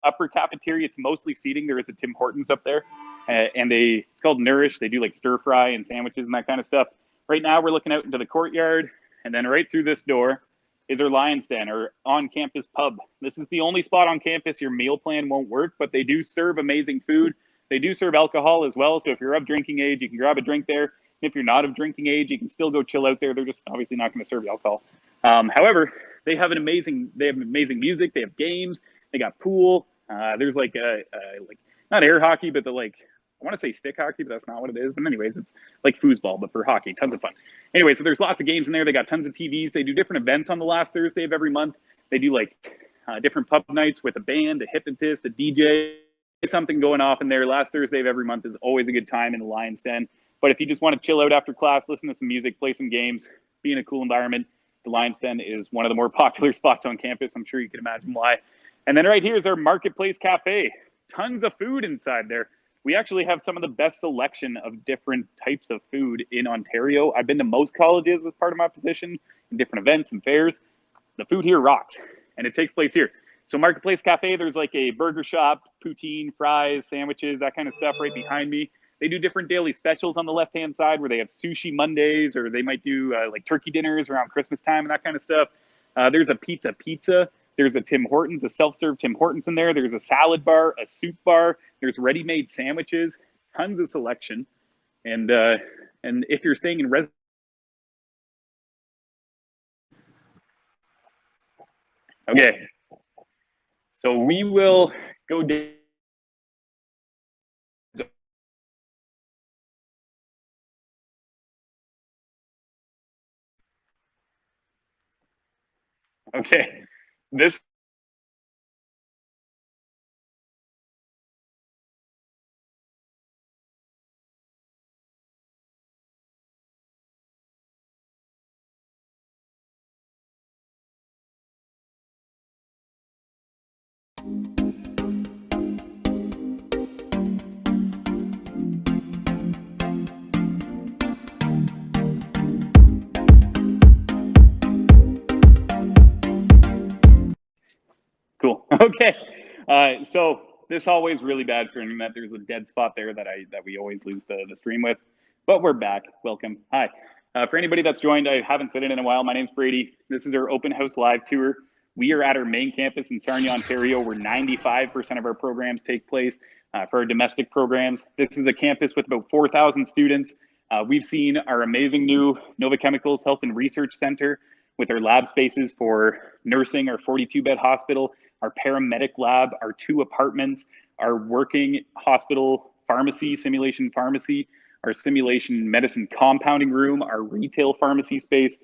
Upper cafeteria, it's mostly seating. There is a Tim Hortons up there. And it's called Nourish. They do like stir fry and sandwiches and that kind of stuff. Right now we're looking out into the courtyard. And then right through this door is our Lion's Den, or on-campus pub. This is the only spot on campus your meal plan won't work, but they do serve amazing food. They do serve alcohol as well, so if you're of drinking age, you can grab a drink there. If you're not of drinking age, you can still go chill out there. They're just obviously not going to serve you alcohol. However, they have amazing music. They have games. They got pool. There's like not air hockey, but I want to say stick hockey, but that's not what it is. But anyways, it's like foosball, but for hockey. Tons of fun. Anyway, so there's lots of games in there. They got tons of TVs. They do different events on the last Thursday of every month. They do different pub nights with a band, a hypnotist, a DJ, something going off in there. Last Thursday of every month is always a good time in the Lion's Den. But if you just want to chill out after class, listen to some music, play some games, be in a cool environment, the Lion's Den is one of the more popular spots on campus. I'm sure you can imagine why. And then right here is our Marketplace Cafe. Tons of food inside there. We actually have some of the best selection of different types of food in Ontario. I've been to most colleges as part of my position, in different events and fairs. The food here rocks, and it takes place here. So Marketplace Cafe, there's like a burger shop, poutine, fries, sandwiches, that kind of stuff right behind me. They do different daily specials on the left-hand side where they have sushi Mondays, or they might do like turkey dinners around Christmas time and that kind of stuff. There's a pizza. There's a Tim Hortons, a self-serve Tim Hortons in there. There's a salad bar, a soup bar. There's ready-made sandwiches, tons of selection. And if you're staying in okay, so we will go down. Okay, this. Cool. Okay. So this hallway is really bad for internet. There's a dead spot there that we always lose the stream with, but we're back. Welcome. Hi. For anybody that's joined, I haven't said it in a while. My name's Brady. This is our open house live tour. We are at our main campus in Sarnia, Ontario, where 95% of our programs take place. For our domestic programs, this is a campus with about 4,000 students. We've seen our amazing new Nova Chemicals Health and Research Center with our lab spaces for nursing, our 42-bed hospital, our paramedic lab, our 2 apartments, our working hospital pharmacy, simulation pharmacy, our simulation medicine compounding room, our retail pharmacy space.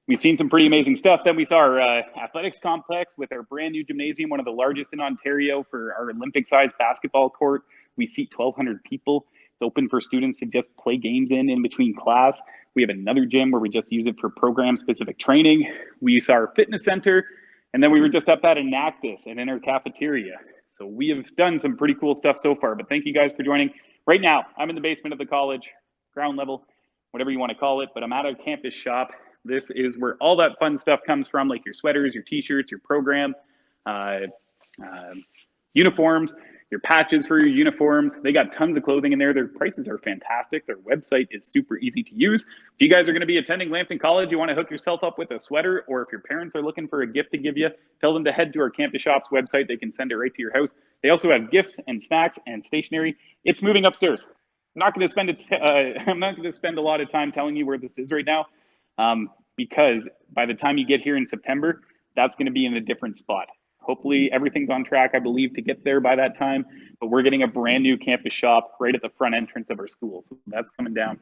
We've seen some pretty amazing stuff. Then we saw our athletics complex with our brand new gymnasium, one of the largest in Ontario, for our Olympic-sized basketball court. We seat 1,200 people. It's open for students to just play games in between class. We have another gym where we just use it for program-specific training. We saw our fitness center, and then we were just up at Enactus and in our cafeteria. So we have done some pretty cool stuff so far, but thank you guys for joining. Right now, I'm in the basement of the college, ground level, whatever you want to call it, but I'm at a campus shop. This is where all that fun stuff comes from, like your sweaters, your t-shirts, your program, uniforms, your patches for your uniforms. They got tons of clothing in there. Their prices are fantastic. Their website is super easy to use. If you guys are going to be attending Lambton College, you want to hook yourself up with a sweater, or if your parents are looking for a gift to give you, tell them to head to our campus shop's website. They can send it right to your house. They also have gifts and snacks and stationery. It's moving upstairs. I'm not going to spend a lot of time telling you where this is right now, because by the time you get here in September, that's going to be in a different spot. Hopefully everything's on track, I believe, to get there by that time, but we're getting a brand new campus shop right at the front entrance of our school. So that's coming down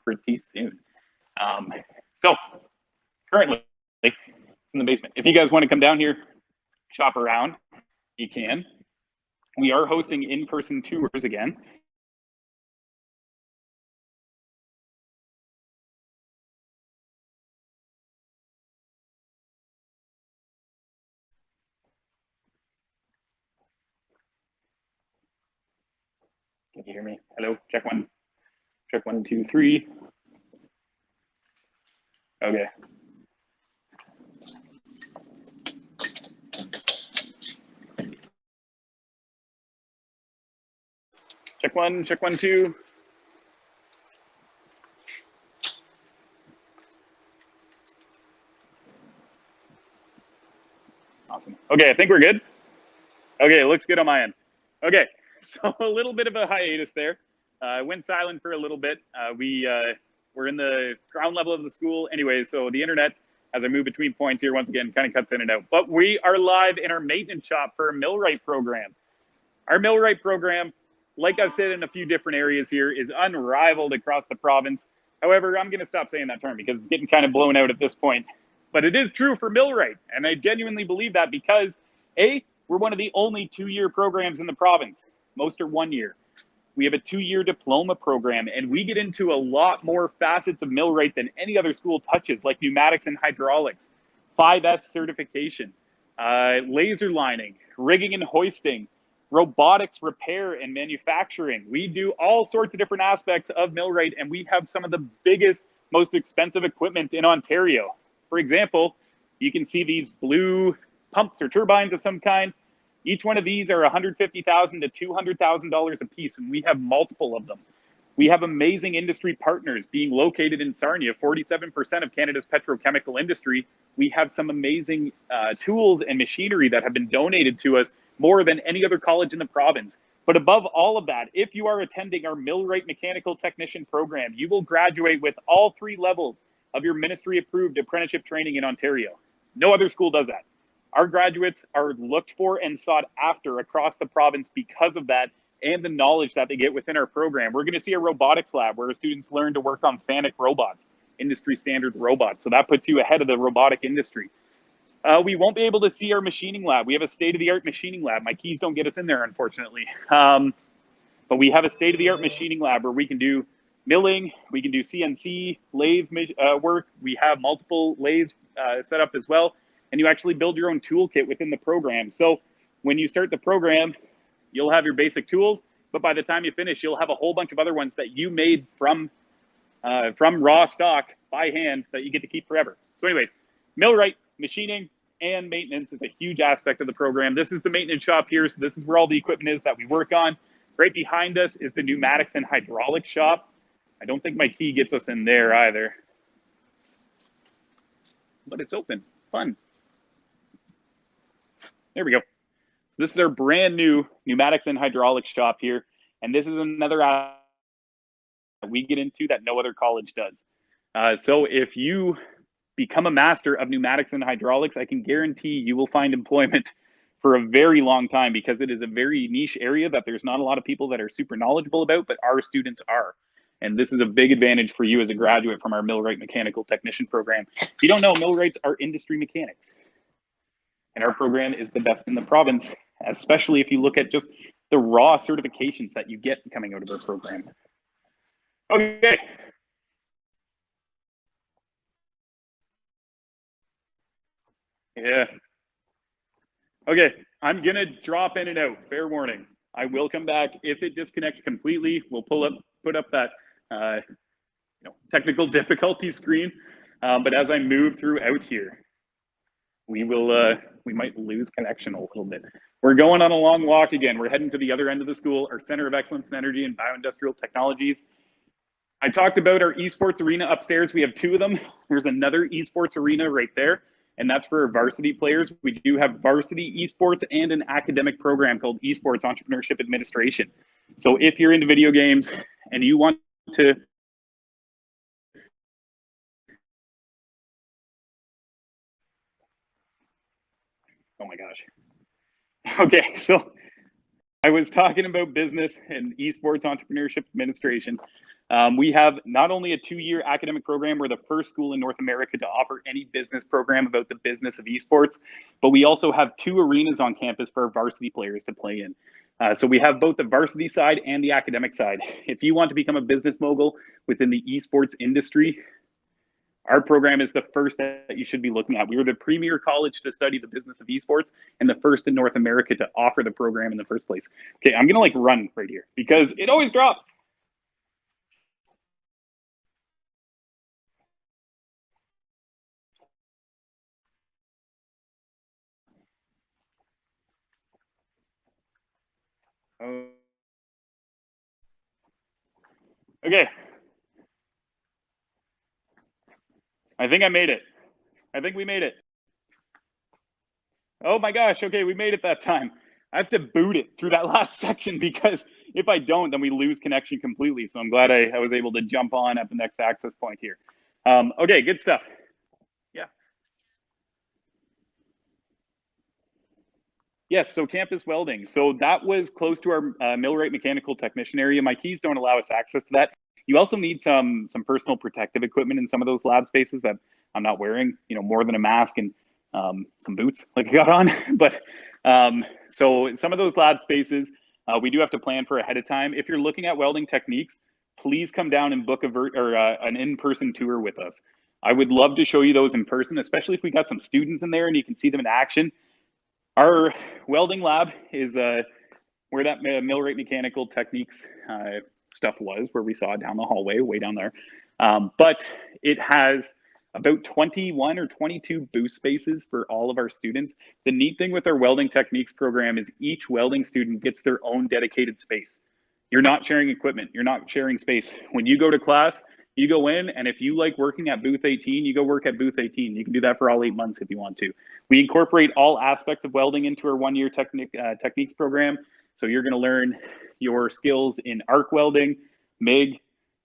pretty soon. So currently it's in the basement. If you guys want to come down here, shop around, you can. We are hosting in-person tours again. Can you hear me? Hello, check 1, 2, 3. Okay. Check 1, 2. Awesome. Okay, I think we're good. Okay, it looks good on my end. Okay, So a little bit of a hiatus there. Went silent for a little bit. We're in the ground level of the school anyway, so the internet, as I move between points here, once again, kind of cuts in and out. But we are live in our maintenance shop for a millwright program. Our millwright program, like I've said in a few different areas here, is unrivaled across the province. However, I'm going to stop saying that term because it's getting kind of blown out at this point. But it is true for millwright, and I genuinely believe that because, A, we're one of the only 2-year programs in the province. Most are 1 year. We have a 2-year diploma program, and we get into a lot more facets of millwright than any other school touches, like pneumatics and hydraulics, 5S certification, laser lining, rigging and hoisting, robotics repair and manufacturing. We do all sorts of different aspects of millwright, and we have some of the biggest, most expensive equipment in Ontario. For example, you can see these blue pumps or turbines of some kind. Each one of these are $150,000 to $200,000 a piece, and we have multiple of them. We have amazing industry partners being located in Sarnia, 47% of Canada's petrochemical industry. We have some amazing tools and machinery that have been donated to us more than any other college in the province. But above all of that, if you are attending our millwright mechanical technician program, you will graduate with all 3 levels of your ministry-approved apprenticeship training in Ontario. No other school does that. Our graduates are looked for and sought after across the province because of that and the knowledge that they get within our program. We're going to see a robotics lab where students learn to work on FANUC robots, industry standard robots. So that puts you ahead of the robotic industry. We won't be able to see our machining lab. We have a state-of-the-art machining lab. My keys don't get us in there, unfortunately. But we have a state-of-the-art machining lab where we can do milling, we can do CNC lathe work. We have multiple lathes set up as well. And you actually build your own toolkit within the program. So when you start the program, you'll have your basic tools, but by the time you finish, you'll have a whole bunch of other ones that you made from raw stock by hand that you get to keep forever. So anyways, millwright, machining, and maintenance is a huge aspect of the program. This is the maintenance shop here. So this is where all the equipment is that we work on. Right behind us is the pneumatics and hydraulic shop. I don't think my key gets us in there either, but it's open, fun. There we go. So this is our brand new pneumatics and hydraulics shop here. And this is another aspect that we get into that no other college does. So if you become a master of pneumatics and hydraulics, I can guarantee you will find employment for a very long time because it is a very niche area that there's not a lot of people that are super knowledgeable about, but our students are. And this is a big advantage for you as a graduate from our millwright mechanical technician program. If you don't know, millwrights are industry mechanics. And our program is the best in the province, especially if you look at just the raw certifications that you get coming out of our program. Okay. Yeah. Okay, I'm gonna drop in and out, fair warning. I will come back. If it disconnects completely, we'll put up that technical difficulty screen. But as I move throughout here, we might lose connection a little bit. We're going on a long walk again. We're heading to the other end of the school, our Center of Excellence in Energy and Bioindustrial Technologies. I talked about our esports arena upstairs. We have 2 of them. There's another esports arena right there, and that's for our varsity players. We do have varsity esports and an academic program called Esports Entrepreneurship Administration. So if you're into video games and you want to oh my gosh. Okay, so I was talking about business and esports entrepreneurship administration. We have not only a 2-year academic program, we're the first school in North America to offer any business program about the business of esports, but we also have 2 arenas on campus for our varsity players to play in. So we have both the varsity side and the academic side. If you want to become a business mogul within the esports industry, our program is the first that you should be looking at. We were the premier college to study the business of esports and the first in North America to offer the program in the first place. Okay, I'm gonna run right here because it always drops. Okay. I think I made it. I think we made it. Oh my gosh, okay, we made it that time. I have to boot it through that last section, because if I don't, then we lose connection completely. So I'm glad I was able to jump on at the next access point here. Okay, good stuff. Yeah. Yes, so campus welding. So that was close to our millwright mechanical technician area. My keys don't allow us access to that. You also need some personal protective equipment in some of those lab spaces that I'm not wearing, more than a mask and some boots like I got on. But so in some of those lab spaces, we do have to plan for ahead of time. If you're looking at welding techniques, please come down and book an in-person tour with us. I would love to show you those in person, especially if we got some students in there and you can see them in action. Our welding lab is where that millwright mechanical techniques stuff was, where we saw it down the hallway, way down there. But it has about 21 or 22 booth spaces for all of our students. The neat thing with our welding techniques program is each welding student gets their own dedicated space. You're not sharing equipment. You're not sharing space. When you go to class, you go in, and if you like working at booth 18, you go work at booth 18. You can do that for all 8 months if you want to. We incorporate all aspects of welding into our one-year techniques program. So you're going to learn your skills in arc welding, MIG,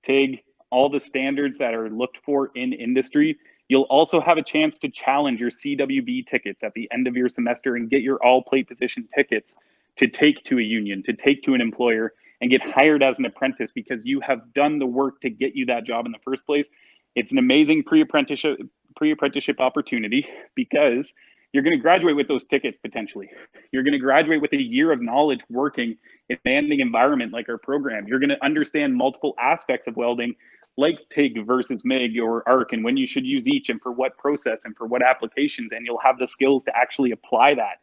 TIG, all the standards that are looked for in industry. You'll also have a chance to challenge your CWB tickets at the end of your semester and get your all plate position tickets to take to a union, to take to an employer, and get hired as an apprentice because you have done the work to get you that job in the first place. It's an amazing pre-apprenticeship opportunity because you're going to graduate with those tickets potentially. You're going to graduate with a year of knowledge working in a demanding environment like our program. You're going to understand multiple aspects of welding, like TIG versus MIG or ARC, and when you should use each and for what process and for what applications, and you'll have the skills to actually apply that.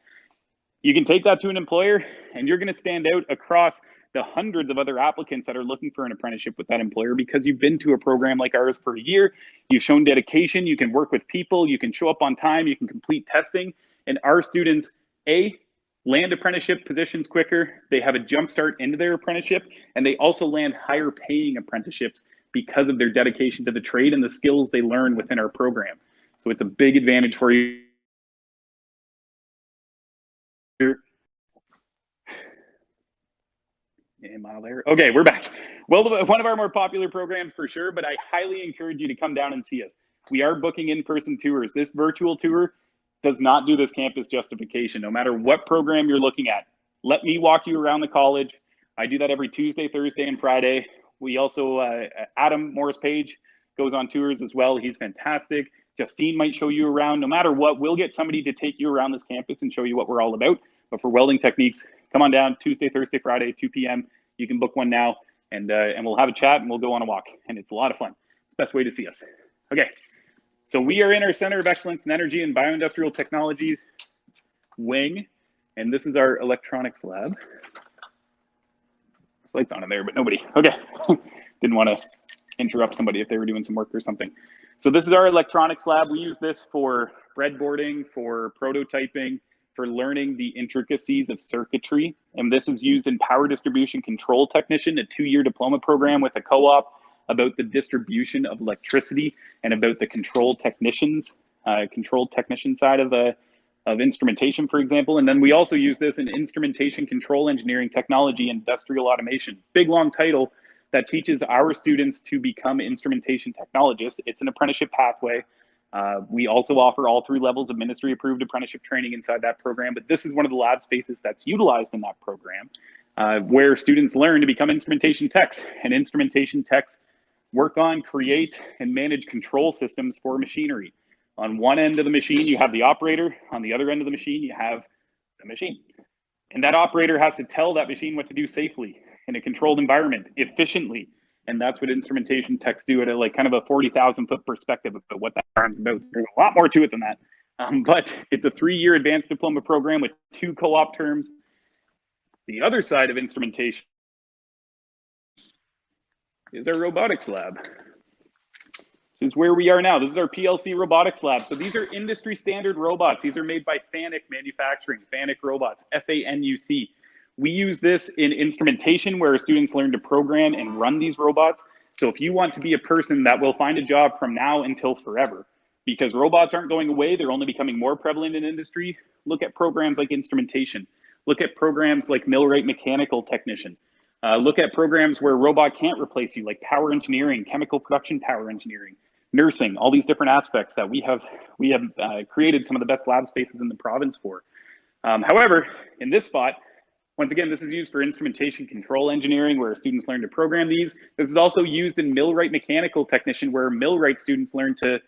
You can take that to an employer and you're going to stand out across the hundreds of other applicants that are looking for an apprenticeship with that employer because you've been to a program like ours for a year. You've shown dedication. You can work with people. You can show up on time. You can complete testing. And our students, land apprenticeship positions quicker. They have a jump start into their apprenticeship, and they also land higher paying apprenticeships because of their dedication to the trade and the skills they learn within our program. So it's a big advantage for you. Mile there. Okay, we're back. Well, one of our more popular programs for sure, but I highly encourage you to come down and see us. We are booking in-person tours. This virtual tour does not do this campus justification, no matter what program you're looking at. Let me walk you around the college. I do that every Tuesday, Thursday, and Friday. We also, Adam Morris-Page goes on tours as well. He's fantastic. Justine might show you around. No matter what, we'll get somebody to take you around this campus and show you what we're all about. But for welding techniques, come on down Tuesday, Thursday, Friday, 2 p.m. You can book one now, and we'll have a chat and we'll go on a walk. And it's a lot of fun. It's the best way to see us. Okay, so we are in our Center of Excellence in Energy and Bioindustrial Technologies wing, and this is our electronics lab. Lights on in there, but nobody. Okay, didn't want to interrupt somebody if they were doing some work or something. So this is our electronics lab. We use this for breadboarding, for prototyping, for learning the intricacies of circuitry. And this is used in Power Distribution Control Technician, a 2-year diploma program with a co-op about the distribution of electricity and about the control technician side of instrumentation, for example. And then we also use this in Instrumentation Control Engineering Technology, Industrial Automation. Big, long title that teaches our students to become instrumentation technologists. It's an apprenticeship pathway. We also offer all 3 levels of ministry approved apprenticeship training inside that program, but this is one of the lab spaces that's utilized in that program, where students learn to become instrumentation techs, and instrumentation techs work on, create, and manage control systems for machinery. On one end of the machine, you have the operator. On the other end of the machine, you have the machine. And that operator has to tell that machine what to do safely in a controlled environment, efficiently. And that's what instrumentation techs do at a kind of a 40,000-foot perspective of what that program's about. There's a lot more to it than that. But it's a 3-year advanced diploma program with 2 co-op terms. The other side of instrumentation is our robotics lab. This is where we are now. This is our PLC robotics lab. So these are industry standard robots. These are made by Fanuc Manufacturing, Fanuc Robots, F-A-N-U-C. We use this in instrumentation where students learn to program and run these robots. So if you want to be a person that will find a job from now until forever, because robots aren't going away, they're only becoming more prevalent in industry, look at programs like instrumentation. Look at programs like millwright mechanical technician. Look at programs where a robot can't replace you, like power engineering, chemical production power engineering, nursing, all these different aspects that we have created some of the best lab spaces in the province for. However, in this spot, once again, this is used for instrumentation control engineering, where students learn to program these. This is also used in millwright mechanical technician, where millwright students learn to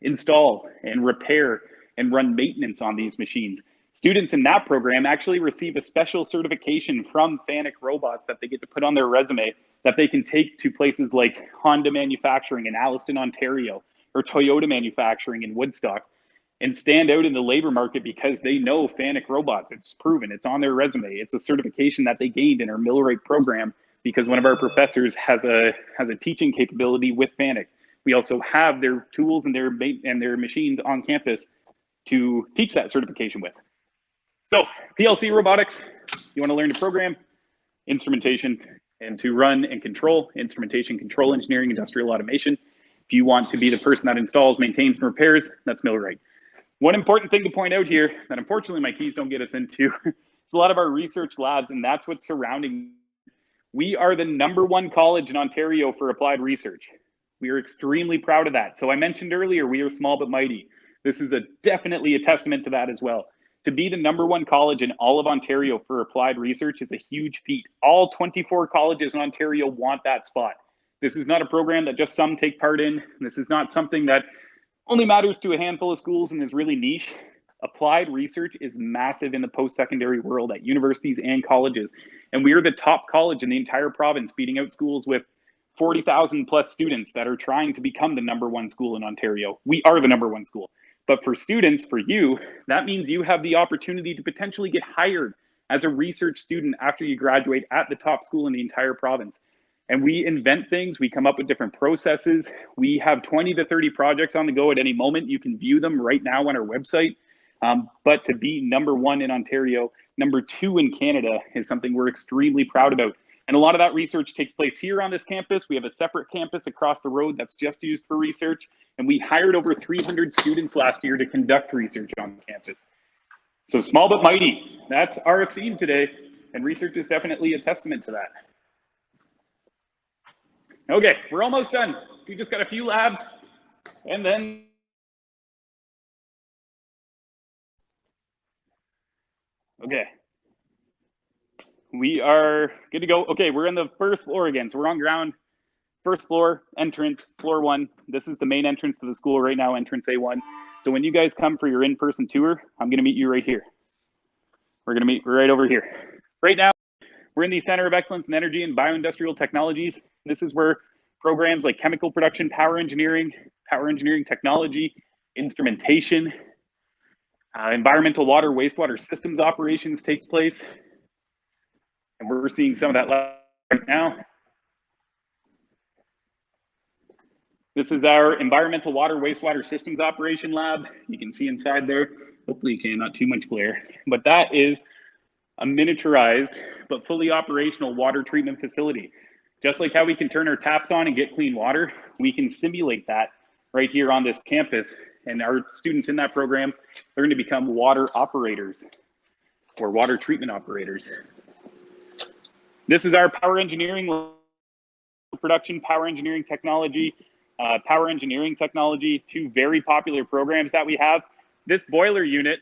install and repair and run maintenance on these machines. Students in that program actually receive a special certification from Fanuc Robots that they get to put on their resume that they can take to places like Honda Manufacturing in Alliston, Ontario, or Toyota Manufacturing in Woodstock, and stand out in the labor market because they know Fanuc Robots. It's proven, it's on their resume. It's a certification that they gained in our millwright program because one of our professors has a teaching capability with Fanuc. We also have their tools and their machines on campus to teach that certification with. So PLC robotics, you want to learn to program, instrumentation, and to run and control, instrumentation, control engineering, industrial automation. If you want to be the person that installs, maintains, and repairs, that's millwright. One important thing to point out here that unfortunately my keys don't get us into is a lot of our research labs, and that's what's surrounding. We are the #1 college in Ontario for applied research. We are extremely proud of that. So I mentioned earlier, we are small but mighty. This is definitely a testament to that as well. To be the #1 college in all of Ontario for applied research is a huge feat. All 24 colleges in Ontario want that spot. This is not a program that just some take part in. This is not something that only matters to a handful of schools and is really niche. Applied research is massive in the post-secondary world at universities and colleges. And we are the top college in the entire province, beating out schools with 40,000 plus students that are trying to become the #1 school in Ontario. We are the #1 school. But for students, for you, that means you have the opportunity to potentially get hired as a research student after you graduate at the top school in the entire province. And we invent things, we come up with different processes. We have 20 to 30 projects on the go at any moment. You can view them right now on our website. But to be #1 in Ontario, #2 in Canada is something we're extremely proud about. And a lot of that research takes place here on this campus. We have a separate campus across the road that's just used for research. And we hired over 300 students last year to conduct research on campus. So small but mighty, that's our theme today. And research is definitely a testament to that. Okay, we're almost done. We just got a few labs and then okay. We are good to go. Okay, we're on the first floor again. So we're on ground, first floor, entrance, floor 1. This is the main entrance to the school right now, entrance A1. So when you guys come for your in-person tour, I'm gonna meet you right here. We're gonna meet right over here. Right now, we're in the Center of Excellence in Energy and Bioindustrial Technologies. This is where programs like chemical production, power engineering technology, instrumentation, environmental water, wastewater systems operations takes place. And we're seeing some of that right now. This is our environmental water, wastewater systems operation lab. You can see inside there. Hopefully you can, not too much glare. But that is a miniaturized but fully operational water treatment facility. Just like how we can turn our taps on and get clean water, we can simulate that right here on this campus. And our students in that program learn to become water operators or water treatment operators. This is our power engineering production, power engineering technology, 2 very popular programs that we have. This boiler unit,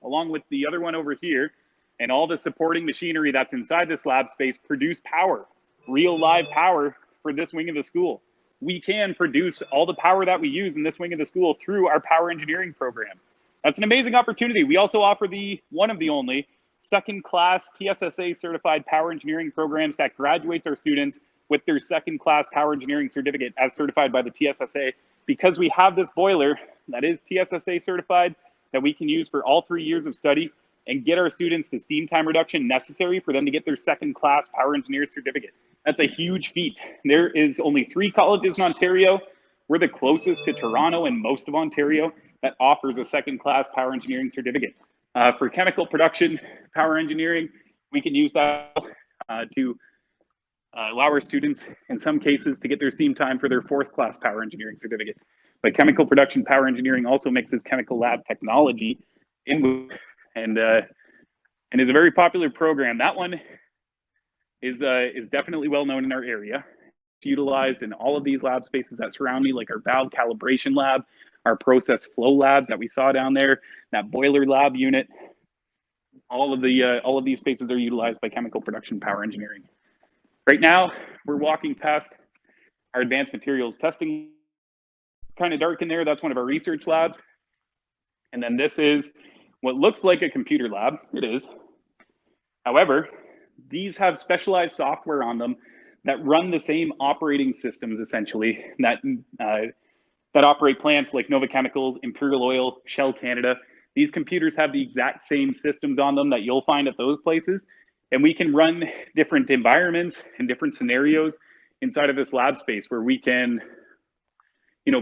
along with the other one over here, and all the supporting machinery that's inside this lab space produce power, real live power for this wing of the school. We can produce all the power that we use in this wing of the school through our power engineering program. That's an amazing opportunity. We also offer one of the only second-class TSSA certified power engineering programs that graduates our students with their second-class power engineering certificate as certified by the TSSA, because we have this boiler that is TSSA certified that we can use for all 3 years of study and get our students the steam time reduction necessary for them to get their second-class power engineer certificate. That's a huge feat. There is only 3 colleges in Ontario. We're the closest to Toronto and most of Ontario that offers a second-class power engineering certificate. For chemical production, power engineering, we can use that to allow our students, in some cases, to get their steam time for their 4th-class power engineering certificate. But chemical production, power engineering also mixes chemical lab technology in, and and is a very popular program. That one is definitely well known in our area. It's utilized in all of these lab spaces that surround me, like our valve calibration lab, our process flow labs that we saw down there, that boiler lab unit. All of these spaces are utilized by chemical production power engineering. Right now, we're walking past our advanced materials testing. It's kind of dark in there. That's one of our research labs. And then this is what looks like a computer lab. It is. However, these have specialized software on them that run the same operating systems, essentially, that operate plants like Nova Chemicals, Imperial Oil, Shell Canada. These computers have the exact same systems on them that you'll find at those places. And we can run different environments and different scenarios inside of this lab space where we can,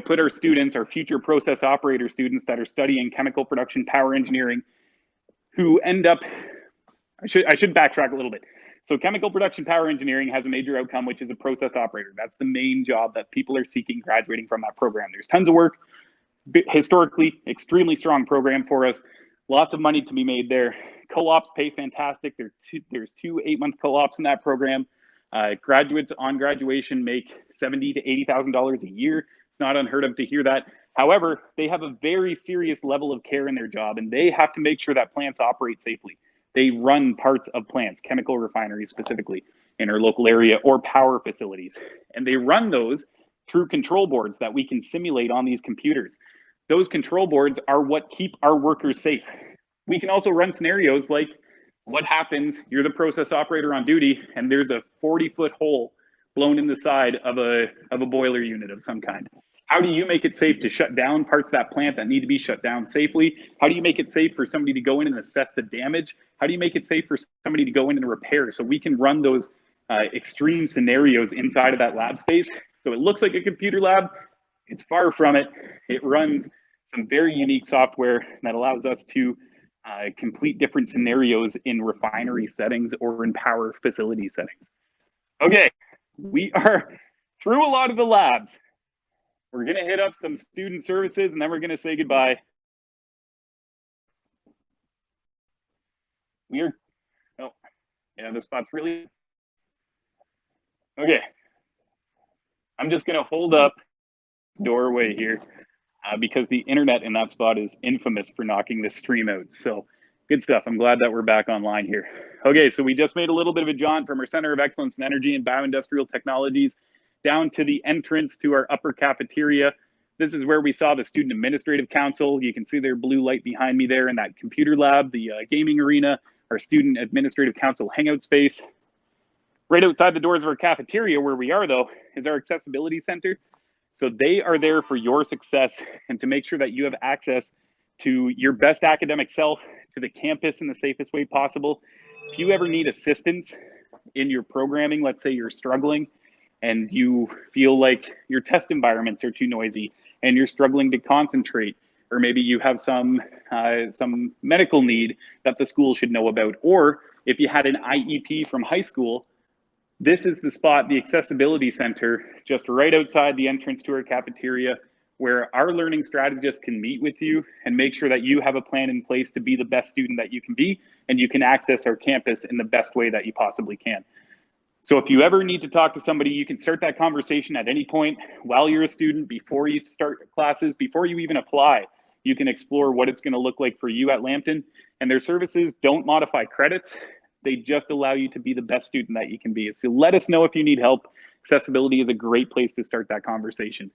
put our students, our future process operator students that are studying chemical production power engineering, who end up, I should backtrack a little bit. So chemical production power engineering has a major outcome, which is a process operator. That's the main job that people are seeking graduating from that program. There's tons of work. Historically, extremely strong program for us. Lots of money to be made there. Co-ops pay fantastic. There's two 8-month co-ops in that program. Graduates on graduation make $70,000 to $80,000 a year. It's not unheard of to hear that. However, they have a very serious level of care in their job, and they have to make sure that plants operate safely. They run parts of plants, chemical refineries specifically, in our local area, or power facilities. And they run those through control boards that we can simulate on these computers. Those control boards are what keep our workers safe. We can also run scenarios like, what happens, you're the process operator on duty, and there's a 40-foot hole blown in the side of a boiler unit of some kind. How do you make it safe to shut down parts of that plant that need to be shut down safely? How do you make it safe for somebody to go in and assess the damage? How do you make it safe for somebody to go in and repair? So we can run those extreme scenarios inside of that lab space. So it looks like a computer lab. It's far from it. It runs some very unique software that allows us to complete different scenarios in refinery settings or in power facility settings. Okay, we are through a lot of the labs. We're gonna hit up some student services and then we're gonna say goodbye. Oh, yeah, this spot's really, okay. I'm just gonna hold up this doorway here because the internet in that spot is infamous for knocking this stream out. So good stuff. I'm glad that we're back online here. Okay, so we just made a little bit of a jaunt from our Center of Excellence in Energy and Bioindustrial Technologies down to the entrance to our upper cafeteria. This is where we saw the Student Administrative Council. You can see their blue light behind me there in that computer lab, the gaming arena, our Student Administrative Council hangout space. Right outside the doors of our cafeteria, where we are though, is our Accessibility Center. So they are there for your success and to make sure that you have access to your best academic self, to the campus in the safest way possible. If you ever need assistance in your programming, let's say you're struggling and you feel like your test environments are too noisy and you're struggling to concentrate, or maybe you have some medical need that the school should know about, or if you had an IEP from high school, this is the spot, the Accessibility Center, just right outside the entrance to our cafeteria, where our learning strategists can meet with you and make sure that you have a plan in place to be the best student that you can be, and you can access our campus in the best way that you possibly can. So if you ever need to talk to somebody, you can start that conversation at any point while you're a student, before you start classes, before you even apply. You can explore what it's going to look like for you at Lambton. And their services don't modify credits. They just allow you to be the best student that you can be. So let us know if you need help. Accessibility is a great place to start that conversation.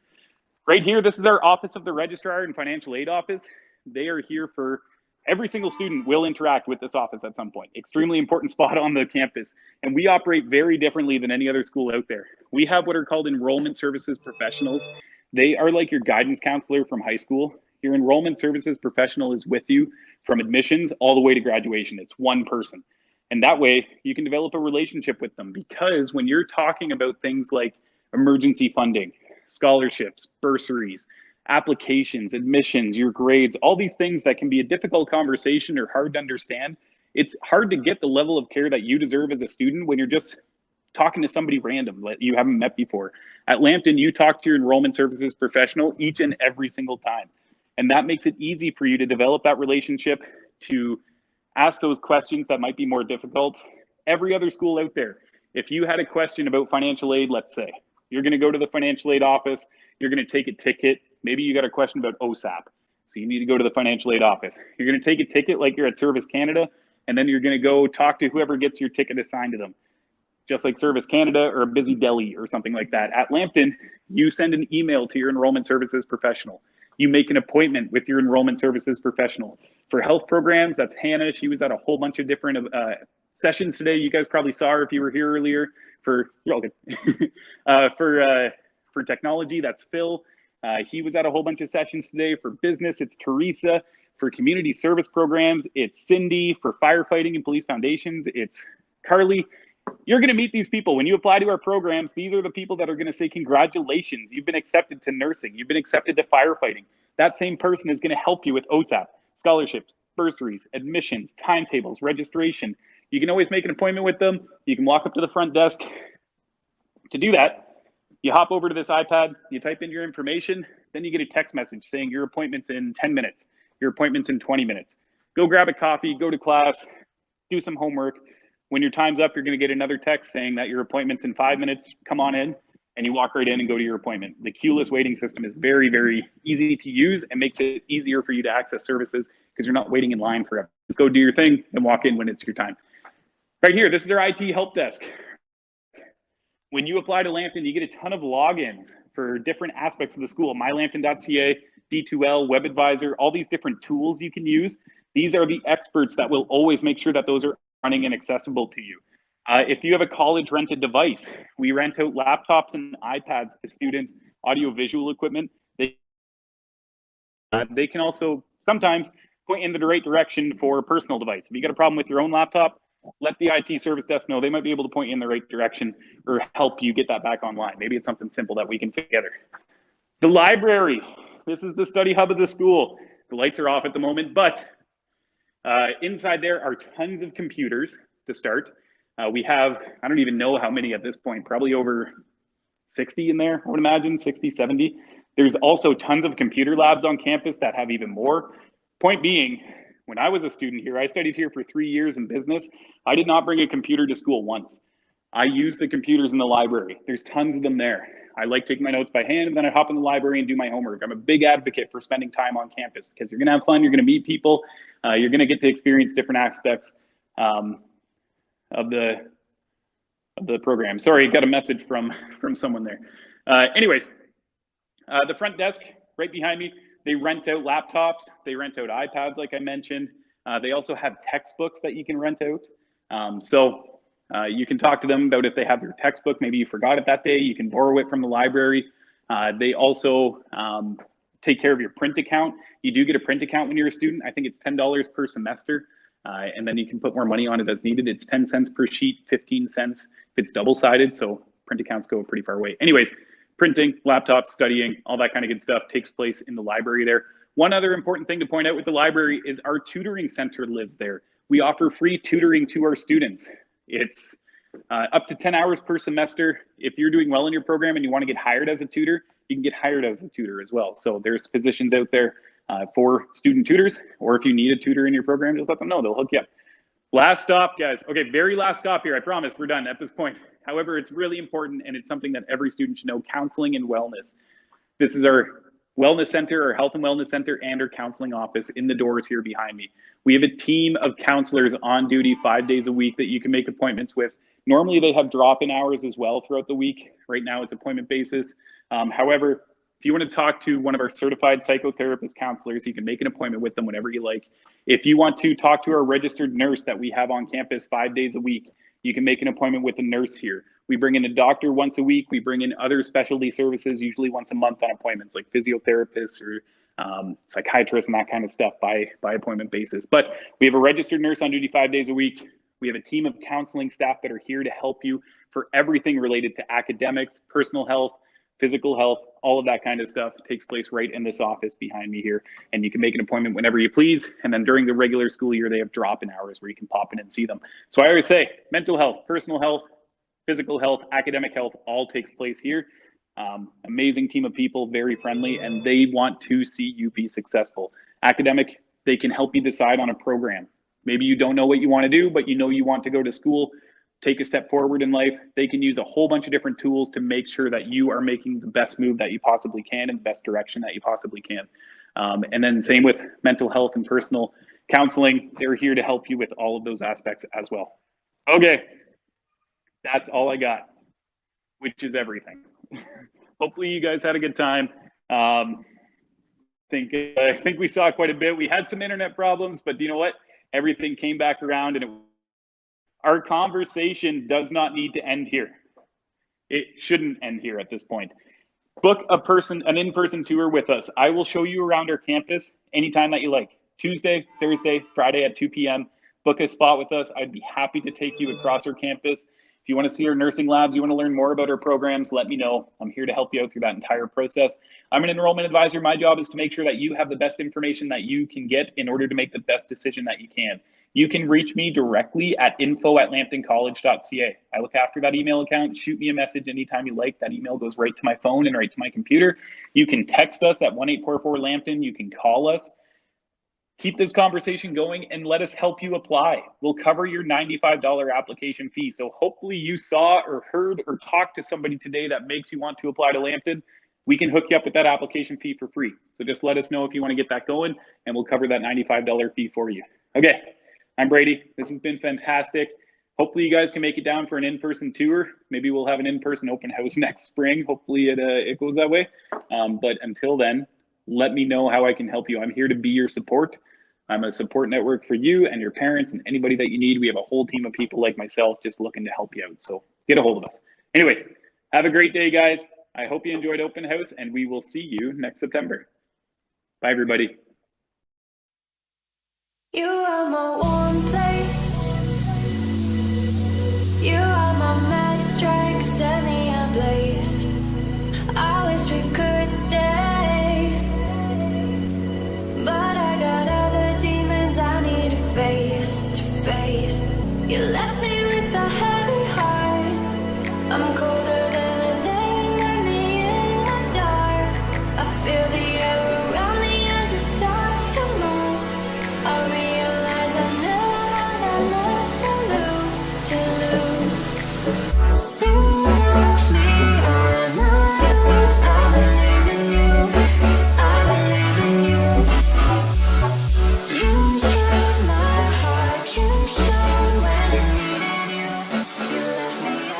Right here, this is our Office of the Registrar and Financial Aid Office. They are here for every single student will interact with this office at some point. Extremely important spot on the campus. And we operate very differently than any other school out there. We have what are called enrollment services professionals. They are like your guidance counselor from high school. Your enrollment services professional is with you from admissions all the way to graduation. It's one person. And that way you can develop a relationship with them, because when you're talking about things like emergency funding, scholarships, bursaries, applications, admissions, your grades, all these things that can be a difficult conversation or hard to understand, it's hard to get the level of care that you deserve as a student when you're just talking to somebody random that you haven't met before. At Lambton, you talk to your enrollment services professional each and every single time. And that makes it easy for you to develop that relationship, to Ask those questions that might be more difficult. Every other school out there, if you had a question about financial aid, let's say, you're going to go to the financial aid office, you're going to take a ticket. Maybe you got a question about OSAP. So you need to go to the financial aid office. You're going to take a ticket like you're at Service Canada, and then you're going to go talk to whoever gets your ticket assigned to them. Just like Service Canada or a busy deli or something like that. At Lambton, you send an email to your enrollment services professional. You make an appointment with your enrollment services professional. For health programs, that's Hannah. She was at a whole bunch of different sessions today. You guys probably saw her if you were here earlier. For you're all good. For technology, that's Phil. He was at a whole bunch of sessions today. For business, it's Teresa. For community service programs, it's Cindy. For firefighting and police foundations, it's Carly. You're going to meet these people. When you apply to our programs, these are the people that are going to say, congratulations, you've been accepted to nursing. You've been accepted to firefighting. That same person is going to help you with OSAP, scholarships, bursaries, admissions, timetables, registration. You can always make an appointment with them. You can walk up to the front desk. To do that, you hop over to this iPad, you type in your information, then you get a text message saying your appointment's in 10 minutes, your appointment's in 20 minutes. Go grab a coffee, go to class, do some homework. When your time's up, you're going to get another text saying that your appointment's in 5 minutes, come on in, and you walk right in and go to your appointment. The queueless waiting system is very, very easy to use and makes it easier for you to access services because you're not waiting in line forever. Just go do your thing and walk in when it's your time. Right here, this is our IT help desk. When you apply to Lambton, you get a ton of logins for different aspects of the school. mylambton.ca, D2L, Web Advisor, all these different tools you can use. These are the experts that will always make sure that those are running and accessible to you. If you have a college rented device, we rent out laptops and iPads to students, audio-visual equipment. They can also sometimes point in the right direction for a personal device. If you got a problem with your own laptop, let the IT service desk know. They might be able to point you in the right direction or help you get that back online. Maybe it's something simple that we can fit together. The library. This is the study hub of the school. The lights are off at the moment, but inside there are tons of computers to start. We have, I don't even know how many at this point, probably over 60 in there, I would imagine, 60, 70. There's also tons of computer labs on campus that have even more. Point being, when I was a student here, I studied here for 3 years in business. I did not bring a computer to school once. I use the computers in the library. There's tons of them there. I like taking my notes by hand, and then I hop in the library and do my homework. I'm a big advocate for spending time on campus because you're gonna have fun, you're gonna meet people, you're gonna get to experience different aspects of the program. Sorry, got a message from someone there. Anyways, the front desk right behind me, they rent out laptops, they rent out iPads, like I mentioned. They also have textbooks that you can rent out. So you can talk to them about if they have your textbook, maybe you forgot it that day, you can borrow it from the library. They also take care of your print account. You do get a print account when you're a student. I think it's $10 per semester. And then you can put more money on it as needed. It's 10 cents per sheet, 15 cents if it's double-sided. So print accounts go pretty far away. Anyways, printing, laptops, studying, all that kind of good stuff takes place in the library there. One other important thing to point out with the library is our tutoring center lives there. We offer free tutoring to our students. It's up to 10 hours per semester. If you're doing well in your program and you want to get hired as a tutor, you can get hired as a tutor as well. So there's positions out there for student tutors, or if you need a tutor in your program, just let them know, they'll hook you up. Last stop, guys. Okay, very last stop here. I promise we're done at this point. However, it's really important and it's something that every student should know: counseling and wellness. This is our wellness center, our health and wellness center, and our counseling office in the doors here behind me. We have a team of counselors on duty 5 days a week that you can make appointments with. Normally they have drop-in hours as well throughout the week. Right now it's appointment basis. However, if you want to talk to one of our certified psychotherapist counselors, you can make an appointment with them whenever you like. If you want to talk to our registered nurse that we have on campus 5 days a week, you can make an appointment with a nurse here. We bring in a doctor once a week. We bring in other specialty services, usually once a month on appointments, like physiotherapists or psychiatrists and that kind of stuff by appointment basis. But we have a registered nurse on duty 5 days a week. We have a team of counseling staff that are here to help you for everything related to academics, personal health, physical health, all of that kind of stuff takes place right in this office behind me here. And you can make an appointment whenever you please. And then during the regular school year, they have drop-in hours where you can pop in and see them. So I always say mental health, personal health, physical health, academic health, all takes place here. Amazing team of people, very friendly, and they want to see you be successful. Academic, they can help you decide on a program. Maybe you don't know what you want to do, but you know you want to go to school, take a step forward in life. They can use a whole bunch of different tools to make sure that you are making the best move that you possibly can in the best direction that you possibly can. And then same with mental health and personal counseling. They're here to help you with all of those aspects as well. Okay, that's all I got, which is everything. Hopefully you guys had a good time. I think we saw quite a bit. We had some internet problems, but you know what? Everything came back around, and our conversation does not need to end here. It shouldn't end here at this point. Book an in-person tour with us. I will show you around our campus anytime that you like. Tuesday, Thursday, Friday at 2 p.m. Book a spot with us. I'd be happy to take you across our campus. If you want to see our nursing labs, you want to learn more about our programs, let me know. I'm here to help you out through that entire process. I'm an enrollment advisor. My job is to make sure that you have the best information that you can get in order to make the best decision that you can. You can reach me directly at info@lambtoncollege.ca. I look after that email account. Shoot me a message anytime you like. That email goes right to my phone and right to my computer. You can text us at 1-844-LAMPTON. You can call us. Keep this conversation going and let us help you apply. We'll cover your $95 application fee. So hopefully you saw or heard or talked to somebody today that makes you want to apply to Lambton. We can hook you up with that application fee for free. So just let us know if you want to get that going, and we'll cover that $95 fee for you. Okay, I'm Brady. This has been fantastic. Hopefully you guys can make it down for an in-person tour. Maybe we'll have an in-person open house next spring. Hopefully it goes that way. But until then, let me know how I can help you. I'm here to be your support. I'm a support network for you and your parents and anybody that you need. We have a whole team of people like myself just looking to help you out. So get a hold of us. Anyways, have a great day, guys. I hope you enjoyed open house, and we will see you next September. Bye, everybody. You are my one place. You are